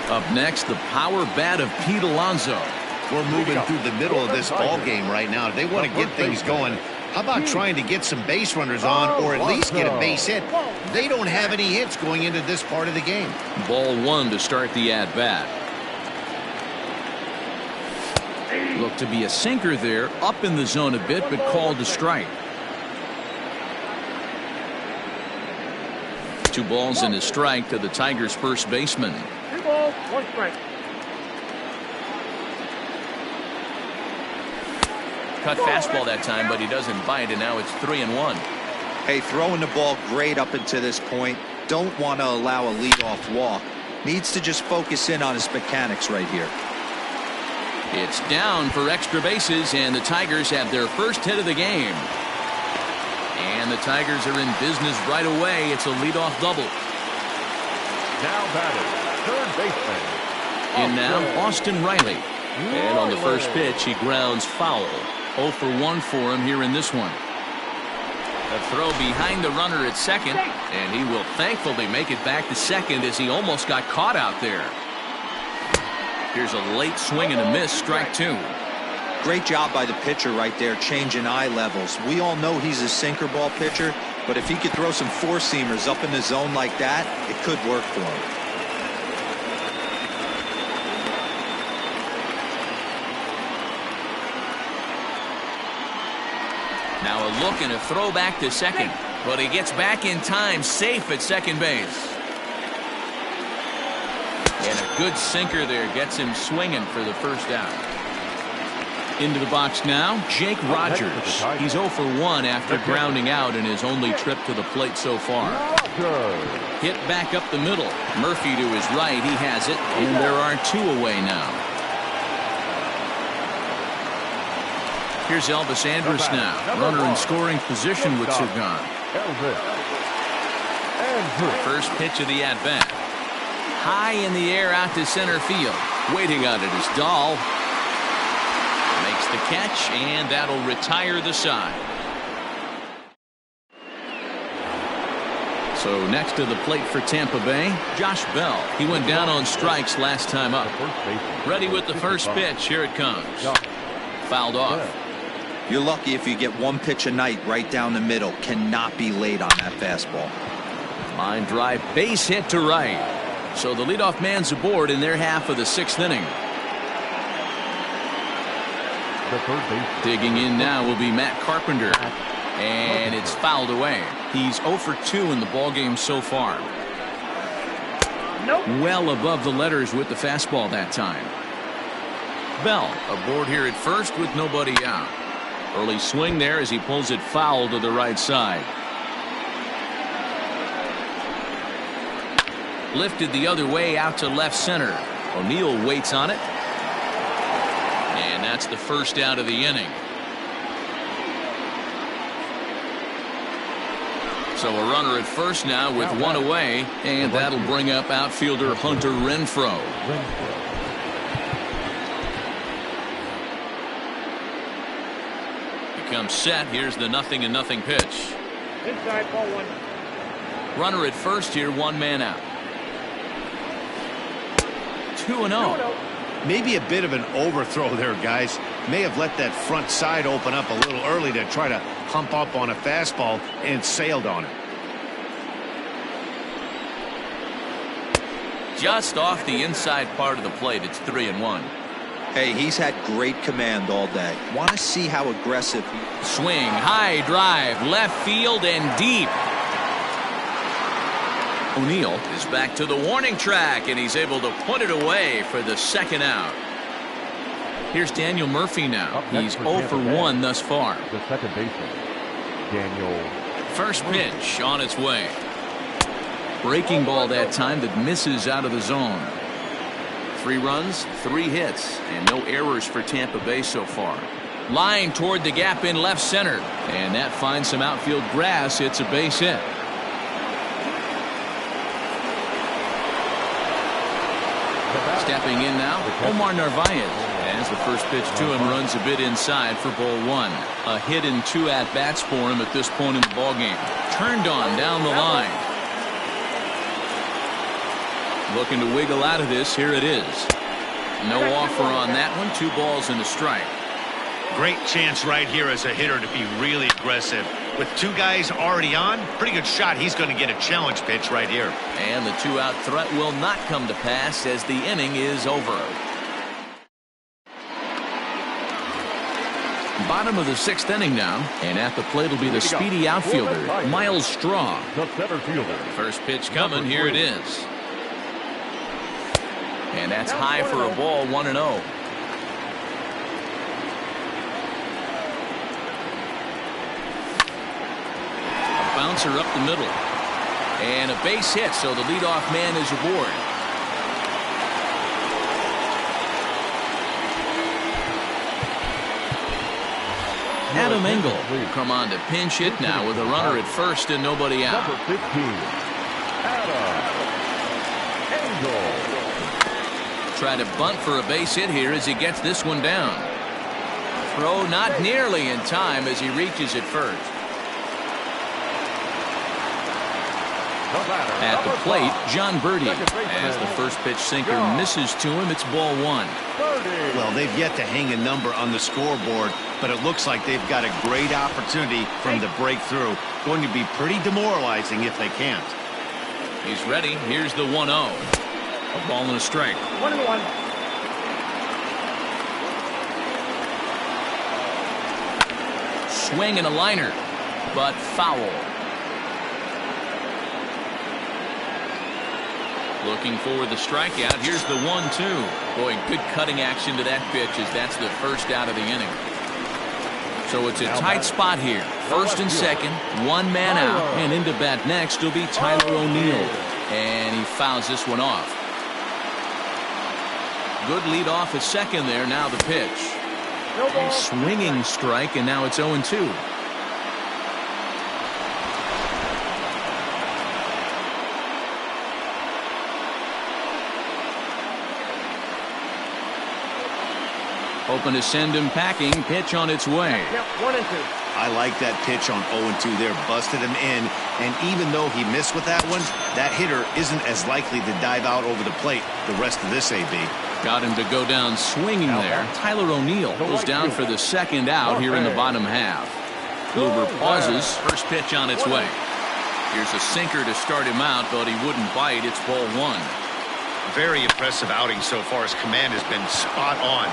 Up next, the power bat of Pete Alonso. We're moving through the middle of this ball game right now. They want to get things going. How about trying to get some base runners on or at least get a base hit? They don't have any hits going into this part of the game. Ball 1 to start the at-bat. Looked to be a sinker there, up in the zone a bit, but called a strike. 2 balls and a strike to the Tigers' first baseman. 2 balls, 1 strike. Cut fastball that time, but he doesn't bite, and now it's 3-1. Hey, throwing the ball great up until this point. Don't want to allow a leadoff walk. Needs to just focus in on his mechanics right here. It's down for extra bases, and the Tigers have their first hit of the game. And the Tigers are in business right away. It's a leadoff double. Now batting, third baseman. In now, Austin Riley. And on the first pitch, he grounds foul. 0 for 1 for him here in this one. A throw behind the runner at second, and he will thankfully make it back to second as he almost got caught out there. Here's a late swing and a miss, strike 2. Great job by the pitcher right there, changing eye levels. We all know he's a sinker ball pitcher, but if he could throw some four-seamers up in the zone like that, it could work for him. Now a look and a throw back to second, but he gets back in time, safe at second base. And a good sinker there gets him swinging for the first out. Into the box now, Jake Rogers. He's 0 for 1 after grounding out in his only trip to the plate so far. Hit back up the middle. Murphy to his right, he has it, and there are 2 away now. Here's Elvis Andrus now. Runner in scoring position with Sagan. First pitch of the at-bat. High in the air out to center field. Waiting on it is Dahl. Makes the catch, and that'll retire the side. So next to the plate for Tampa Bay, Josh Bell. He went down on strikes last time up. Ready with the first pitch. Here it comes. Fouled off. You're lucky if you get one pitch a night right down the middle. Cannot be late on that fastball. Line drive, base hit to right. So the leadoff man's aboard in their half of the 6th inning. Digging in now will be Matt Carpenter. And it's fouled away. He's 0 for 2 in the ballgame so far. Well above the letters with the fastball that time. Bell aboard here at first with nobody out. Early swing there as he pulls it foul to the right side. Lifted the other way out to left center. O'Neill waits on it. And that's the first out of the inning. So a runner at first now with 1 away, and that'll bring up outfielder Hunter Renfroe. Becomes set. Here's the 0-0 pitch. Inside, ball 1. Runner at first here, 1 man out. 2-0. Maybe a bit of an overthrow there, guys. May have let that front side open up a little early to try to hump up on a fastball and sailed on it. Just off the inside part of the plate. It's 3-1. Hey, he's had great command all day. Want to see how aggressive he... Swing, high drive, left field and deep. O'Neill is back to the warning track, and he's able to put it away for the 2nd out. Here's Daniel Murphy now. He's 0 for 1 thus far. The second baseman, Daniel. First pitch on its way. Breaking ball that time that misses out of the zone. 3 runs, 3 hits, and no errors for Tampa Bay so far. Line toward the gap in left center, and that finds some outfield grass. It's a base hit. Stepping in now, Omar Narvaez. As the first pitch to him runs a bit inside for ball 1. A hit in 2 at-bats for him at this point in the ballgame. Turned on down the line. Looking to wiggle out of this. Here it is. No offer on that one. 2 balls and a strike. Great chance right here as a hitter to be really aggressive. With 2 guys already on, pretty good shot. He's going to get a challenge pitch right here. And the 2-out threat will not come to pass as the inning is over. Bottom of the 6th inning now, and at the plate will be the speedy outfielder, Miles Straw. The center fielder. First pitch coming. Here it is. And that's high for a ball, 1-0. A bouncer up the middle. And a base hit, so the leadoff man is aboard. Adam Engel will come on to pinch hit now with a runner at first and nobody out. Number 15, Adam. try to bunt for a base hit here as he gets this one down. Throw not nearly in time as he reaches it first. At the plate, John Birdie. As the first pitch sinker misses to him, it's ball one. Well, they've yet to hang a number on the scoreboard, but it looks like they've got a great opportunity for him to break through. Going to be pretty demoralizing if they can't. He's ready. Here's the 1-0. A ball and a strike. 1-1. Swing and a liner, but foul. Looking for the strikeout. Here's the 1-2. Boy, good cutting action to that pitch as that's the first out of the inning. So it's a tight spot here. First and second, one man out, and into bat next will be Tyler O'Neill. And he fouls this one off. Good lead off at second there. Now the pitch. A swinging strike, and now it's 0-2. Hoping to send him packing. Pitch on its way. Yep, 1-2. I like that pitch on 0-2 there. Busted him in, and even though he missed with that one, that hitter isn't as likely to dive out over the plate the rest of this AB. Got him to go down swinging there. Tyler O'Neill goes down for the second out here in the bottom half. Kluber pauses. First pitch on its way. Here's a sinker to start him out, but he wouldn't bite. It's ball one. Very impressive outing so far. His command has been spot on.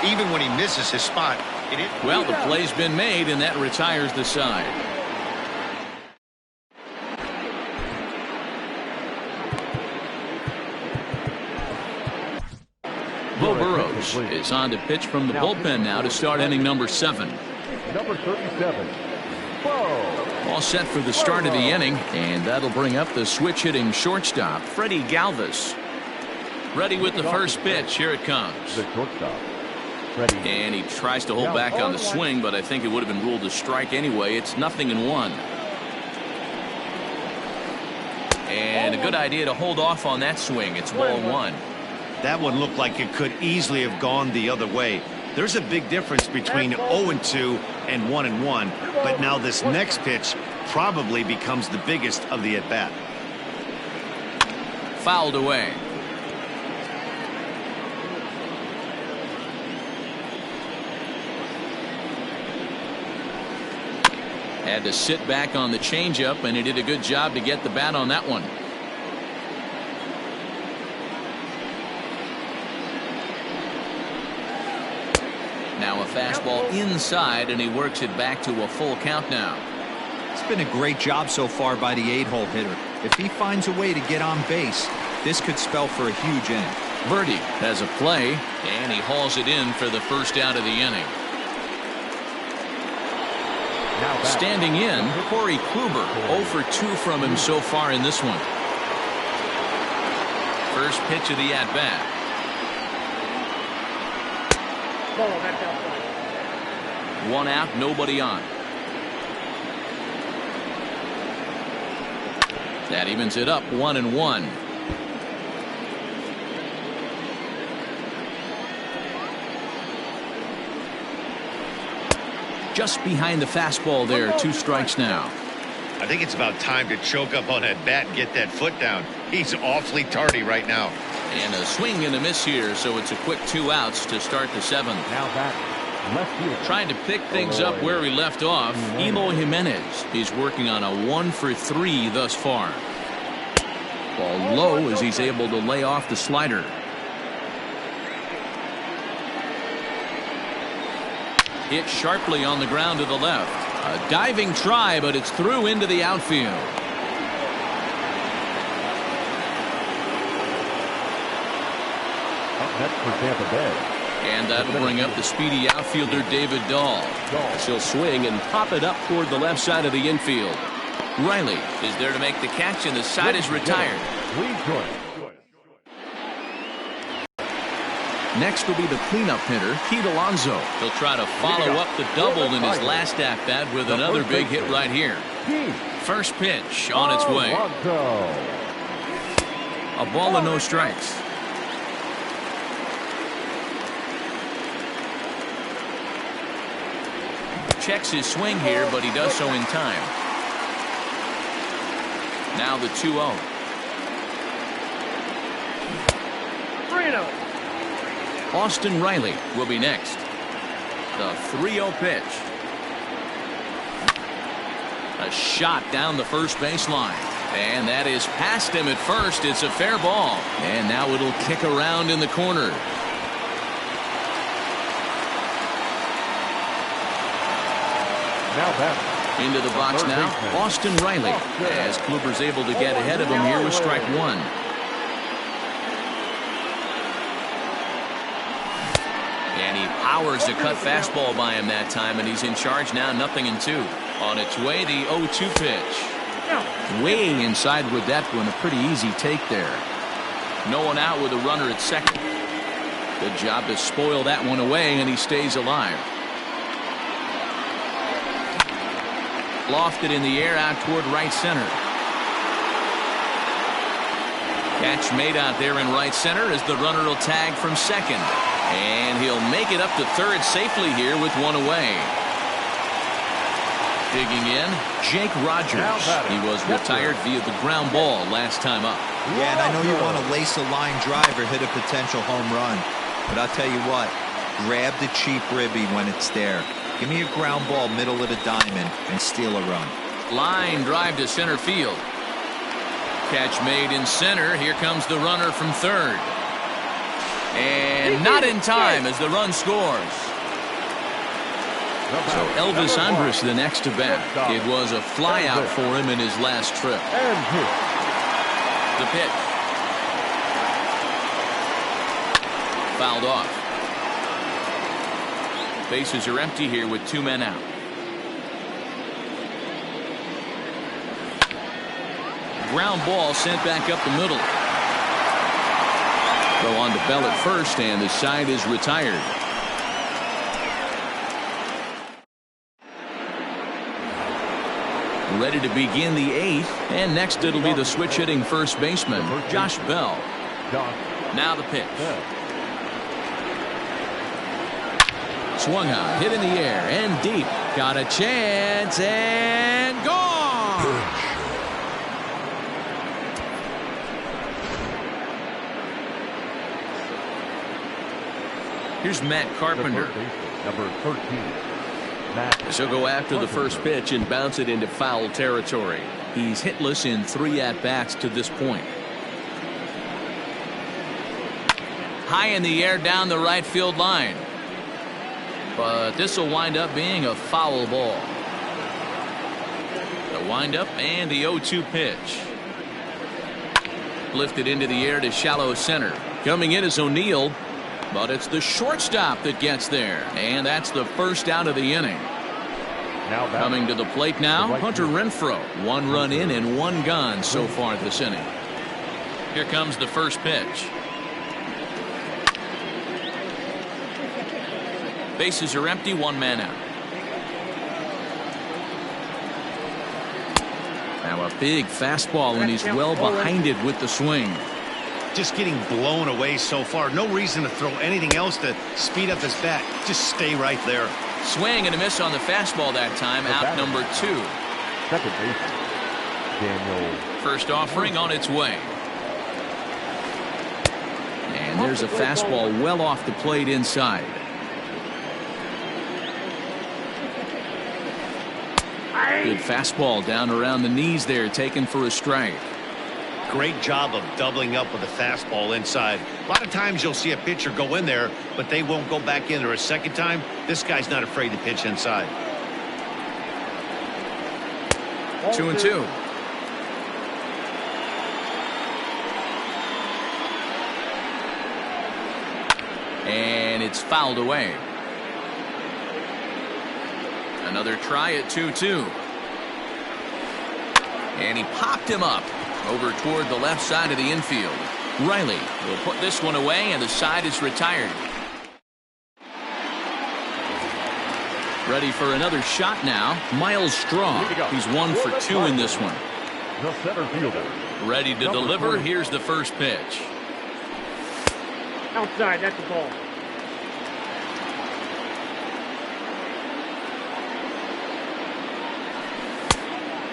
Even when he misses his spot, well, the play's been made, and that retires the side. Bo Burrows is on to pitch from the bullpen now to start inning number 7. Number 37. All set for the start of the inning, and that'll bring up the switch-hitting shortstop, Freddie Galvis. Ready with the first pitch. Here it comes. The shortstop. And he tries to hold back on the swing, but I think it would have been ruled a strike anyway. It's 0-1. And a good idea to hold off on that swing. It's ball one. That one looked like it could easily have gone the other way. There's a big difference between 0-2 and 1-1, but now this next pitch probably becomes the biggest of the at-bat. Fouled away. Had to sit back on the changeup, and he did a good job to get the bat on that one. Now a fastball inside, and he works it back to a full count now. It's been a great job so far by the 8-hole hitter. If he finds a way to get on base, this could spell for a huge inning. Birdie has a play, and he hauls it in for the first out of the inning. Standing in, Corey Kluber. 0 for 2 from him so far in this one. First pitch of the at-bat. One out, nobody on. That evens it up, 1-1. Just behind the fastball there, 2 strikes now. I think it's about time to choke up on that bat and get that foot down. He's awfully tardy right now. And a swing and a miss here, so it's a quick 2 outs to start the 7th. Now back. Left field. Trying to pick things up where we left off, Eloy Jimenez. He's working on a 1 for 3 thus far. Ball low as he's able to lay off the slider. Hit sharply on the ground to the left. A diving try, but it's through into the outfield. Up next for Tampa Bay. And that'll bring up the speedy outfielder David Dahl. She'll swing and pop it up toward the left side of the infield. Riley is there to make the catch, and the side is retired. Next will be the cleanup hitter, Pete Alonso. He'll try to follow up the double in his last at-bat with another big hit right here. First pitch on its way. A ball and no strikes. checks his swing here, but he does so in time. Now the 2-0. 3-0. Austin Riley will be next. The 3-0 pitch. A shot down the first baseline. And that is past him at first. It's a fair ball. And now it'll kick around in the corner. Now batting. Into the box now, Austin Riley, as Kluber's able to get ahead of him here with strike one. And he powers a cut fastball by him that time, and he's in charge now, 0-2. On its way, the 0-2 pitch. Way inside with that one, a pretty easy take there. No one out with a runner at second. Good job to spoil that one away, and he stays alive. Lofted in the air out toward right center. Catch made out there in right center as the runner will tag from second. And he'll make it up to third safely here with one away. Digging in, Jake Rogers. He was retired via the ground ball last time up. Yeah, and I know you want to lace a line drive or hit a potential home run. But I'll tell you what, grab the cheap ribby when it's there. Give me a ground ball middle of the diamond and steal a run. Line drive to center field. Catch made in center. Here comes the runner from third. And not in time as the run scores. So Elvis Andrus the next to bat. It was a flyout for him in his last trip. The pitch. Fouled off. Bases are empty here with 2 men out. Ground ball sent back up the middle. Go on to Bell at first, and the side is retired. Ready to begin the 8th, and next it'll be the switch hitting first baseman, Josh Bell. Now the pitch. Swung on, hit in the air, and deep. Got a chance, and gone! Here's Matt Carpenter. Number 13. So go after the first pitch and bounce it into foul territory. He's hitless in 3 at-bats to this point. High in the air down the right field line. But this will wind up being a foul ball. The windup and the 0-2 pitch. Lifted into the air to shallow center. Coming in is O'Neill, but it's the shortstop that gets there. And that's the first out of the inning. Coming to the plate now, Hunter Renfroe. 1 run in and 1 gone so far this inning. Here comes the first pitch. Bases are empty, 1 man out. Now a big fastball, and he's well behind it with the swing. Just getting blown away so far. No reason to throw anything else to speed up his bat. Just stay right there. Swing and a miss on the fastball that time. Out number 2. Second base, Daniel. First offering on its way. And there's a fastball well off the plate inside. Good fastball down around the knees there, taken for a strike. Great job of doubling up with a fastball inside. A lot of times you'll see a pitcher go in there, but they won't go back in there a second time. This guy's not afraid to pitch inside. 2-2. And it's fouled away. Another try at 2-2. And he popped him up over toward the left side of the infield. Riley will put this one away, and the side is retired. Ready for another shot now, Miles Straw. He's 1 for 2 in this one. The center fielder. Ready to deliver. Here's the first pitch. Outside, that's the ball.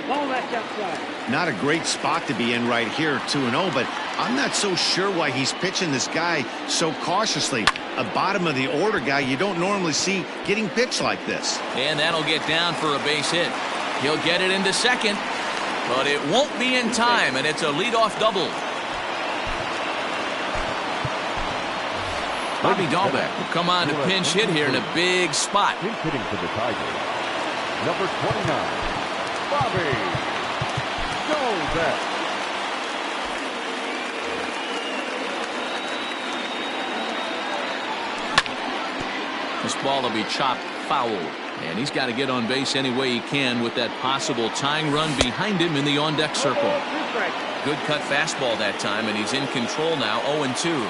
Ball that's outside. Not a great spot to be in right here, 2-0, but I'm not so sure why he's pitching this guy so cautiously. A bottom of the order guy you don't normally see getting pitched like this. And that'll get down for a base hit. He'll get it into second, but it won't be in time, and it's a leadoff double. Bobby Dahlbeck will come on to pinch hit here in a big spot. Pinch hitting for the Tigers. Number 29, Bobby Dahlbeck. This ball will be chopped foul, and he's got to get on base any way he can with that possible tying run behind him in the on-deck circle. Good cut fastball that time, and he's in control now, 0-2.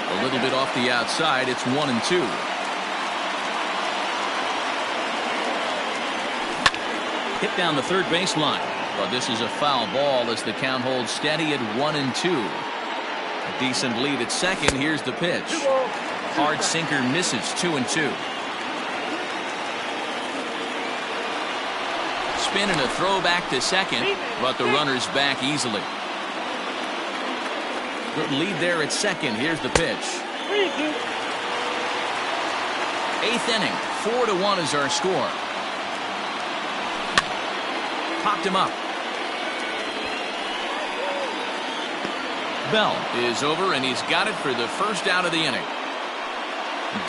A little bit off the outside, it's 1-2. Hit down the third baseline, but this is a foul ball as the count holds steady at 1-2. A decent lead at second. Here's the pitch. Hard sinker misses, 2-2. Spin and a throw back to second, but the runner's back easily. Good lead there at second. Here's the pitch. 8th inning, 4-1 is our score. Popped him up. Bell is over, and he's got it for the first out of the inning.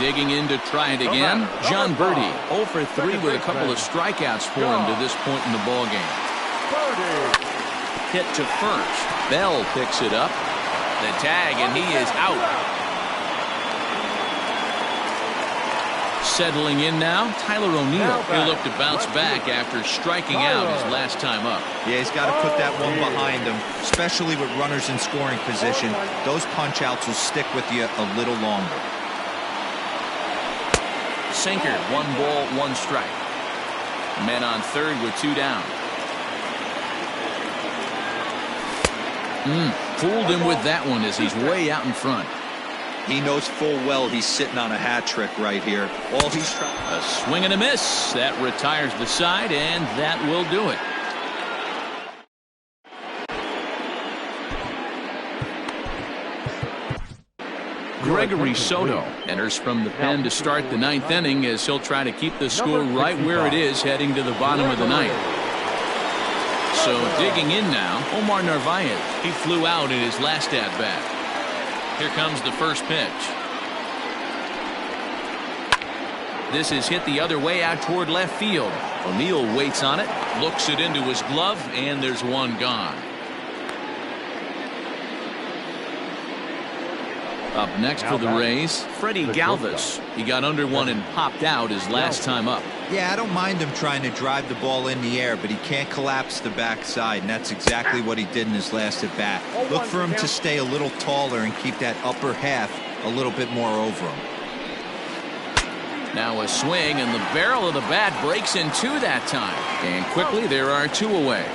Digging in to try it again, John Birdie, 0 for 3 with a couple of strikeouts for him to this point in the ballgame. Hit to first. Bell picks it up. The tag, and he is out. Settling in now, Tyler O'Neill. He'll look to bounce back after striking out his last time up. Yeah, he's got to put that one behind him, especially with runners in scoring position. Those punch outs will stick with you a little longer. Sinker, 1 ball, 1 strike. Men on third with 2 down. Fooled him with that one as he's way out in front. He knows full well he's sitting on a hat trick right here. All he's trying. A swing and a miss. That retires the side, and that will do it. Gregory Soto enters from the pen to start the 9th inning as he'll try to keep the score right where it is heading to the bottom of the 9th. So digging in now, Omar Narvaez. He flew out in his last at-bat. Here comes the first pitch. This is hit the other way out toward left field. O'Neill waits on it, looks it into his glove, and there's one gone. Up next for the Rays, Freddie Galvis. He got under one and popped out his last time up. Yeah, I don't mind him trying to drive the ball in the air, but he can't collapse the backside, and that's exactly what he did in his last at bat. Look for him to stay a little taller and keep that upper half a little bit more over him. Now a swing, and the barrel of the bat breaks in 2 that time. And quickly there are 2 away.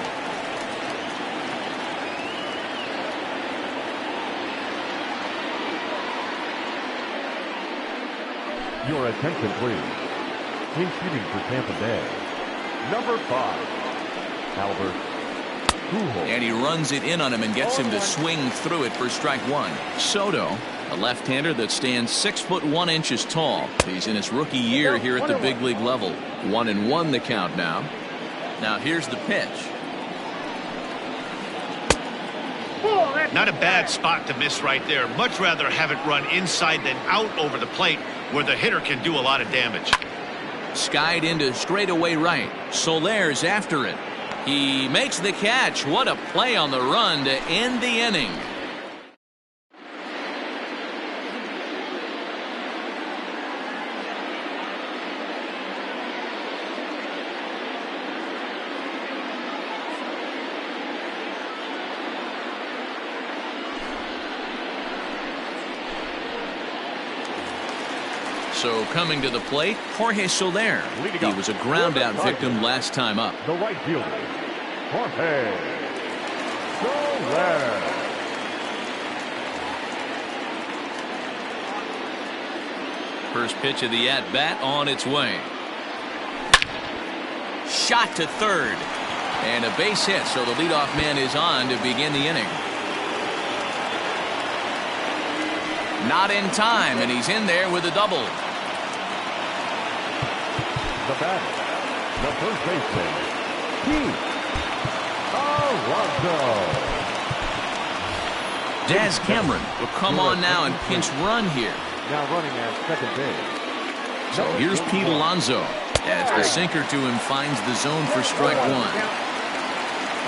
Your attention, please. Team shooting for Tampa Bay. Number 5, Albert Pujols. And he runs it in on him and gets him to swing through it for strike 1. Soto, a left-hander that stands 6'1" tall. He's in his rookie year here at the big league level. 1-1 the count now. Now here's the pitch. Not a bad spot to miss right there. Much rather have it run inside than out over the plate where the hitter can do a lot of damage. Skied into straightaway right. Soler's after it. He makes the catch. What a play on the run to end the inning. So coming to the plate, Jorge Soler. He was a ground out victim last time up. The right fielder, Jorge Soler. First pitch of the at-bat on its way. shot to third. And a base hit, so the leadoff man is on to begin the inning. Not in time, and he's in there with a double. The batter, the first baseman, Pete Alonso. Daz Cameron will come on now and pinch run here. Now running at second base. So here's Pete Alonso as the sinker to him finds the zone for strike one.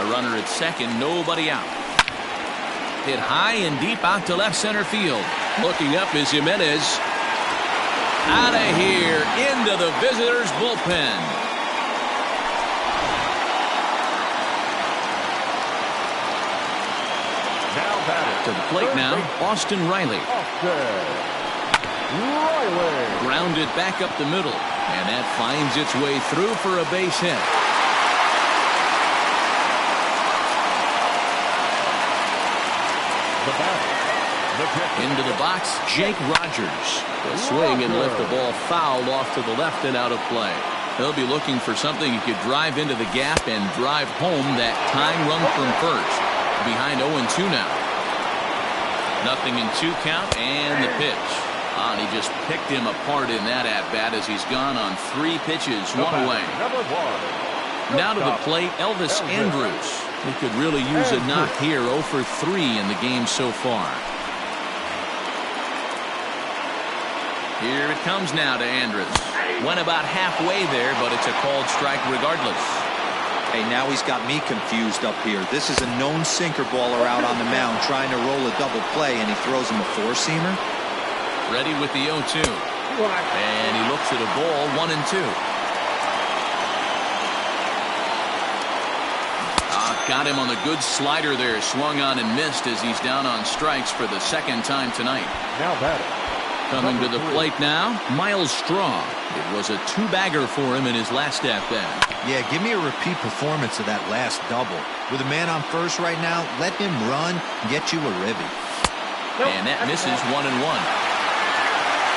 A runner at second, nobody out. Hit high and deep out to left center field. Looking up is Jimenez. Out of here into the visitors' bullpen. Now batting To the plate now, Austin Riley. Grounded back up the middle, and that finds its way through for a base hit. The batter, the pitcher. Into the box, Jake Rogers. The swing and lift the ball foul off to the left and out of play. He'll be looking for something he could drive into the gap and drive home that tying run from first. Behind 0-2 now. Nothing in 2 count, and the pitch. And he just picked him apart in that at-bat as he's gone on 3 pitches, 1 away. Now to the plate, Elvis Andrus. He could really use a knock here, 0 for 3 in the game so far. Here it comes now to Andrus. Went about halfway there, but it's a called strike regardless. Hey, now he's got me confused up here. This is a known sinker baller out on the mound trying to roll a double play, and he throws him a 4-seamer. Ready with the 0-2. And he looks at a ball, 1-2. Got him on the good slider there. Swung on and missed as he's down on strikes for the 2nd time tonight. Now batting. Coming to the plate now, Miles Straw. It was a 2-bagger for him in his last at-bat. Yeah, give me a repeat performance of that last double. With a man on first right now, let him run and get you a ribby. And that misses 1-1.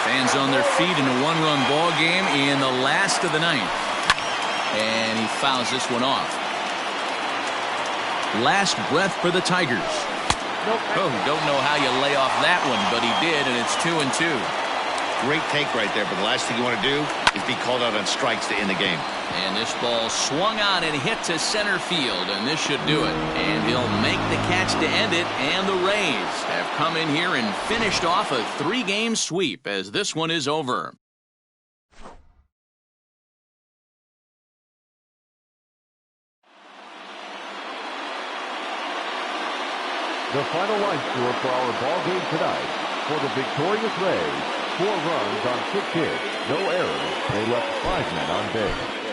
Fans on their feet in a 1-run ball game in the last of the 9th. And he fouls this one off. Last breath for the Tigers. Oh, don't know how you lay off that one, but he did, and it's 2-2. Great take right there, but the last thing you want to do is be called out on strikes to end the game. And this ball swung on and hit to center field, and this should do it. And he'll make the catch to end it, and the Rays have come in here and finished off a 3-game sweep as this one is over. The final line score for our ball game tonight. For the victorious Rays, 4 runs on 6 hits, no errors. They left 5 men on base.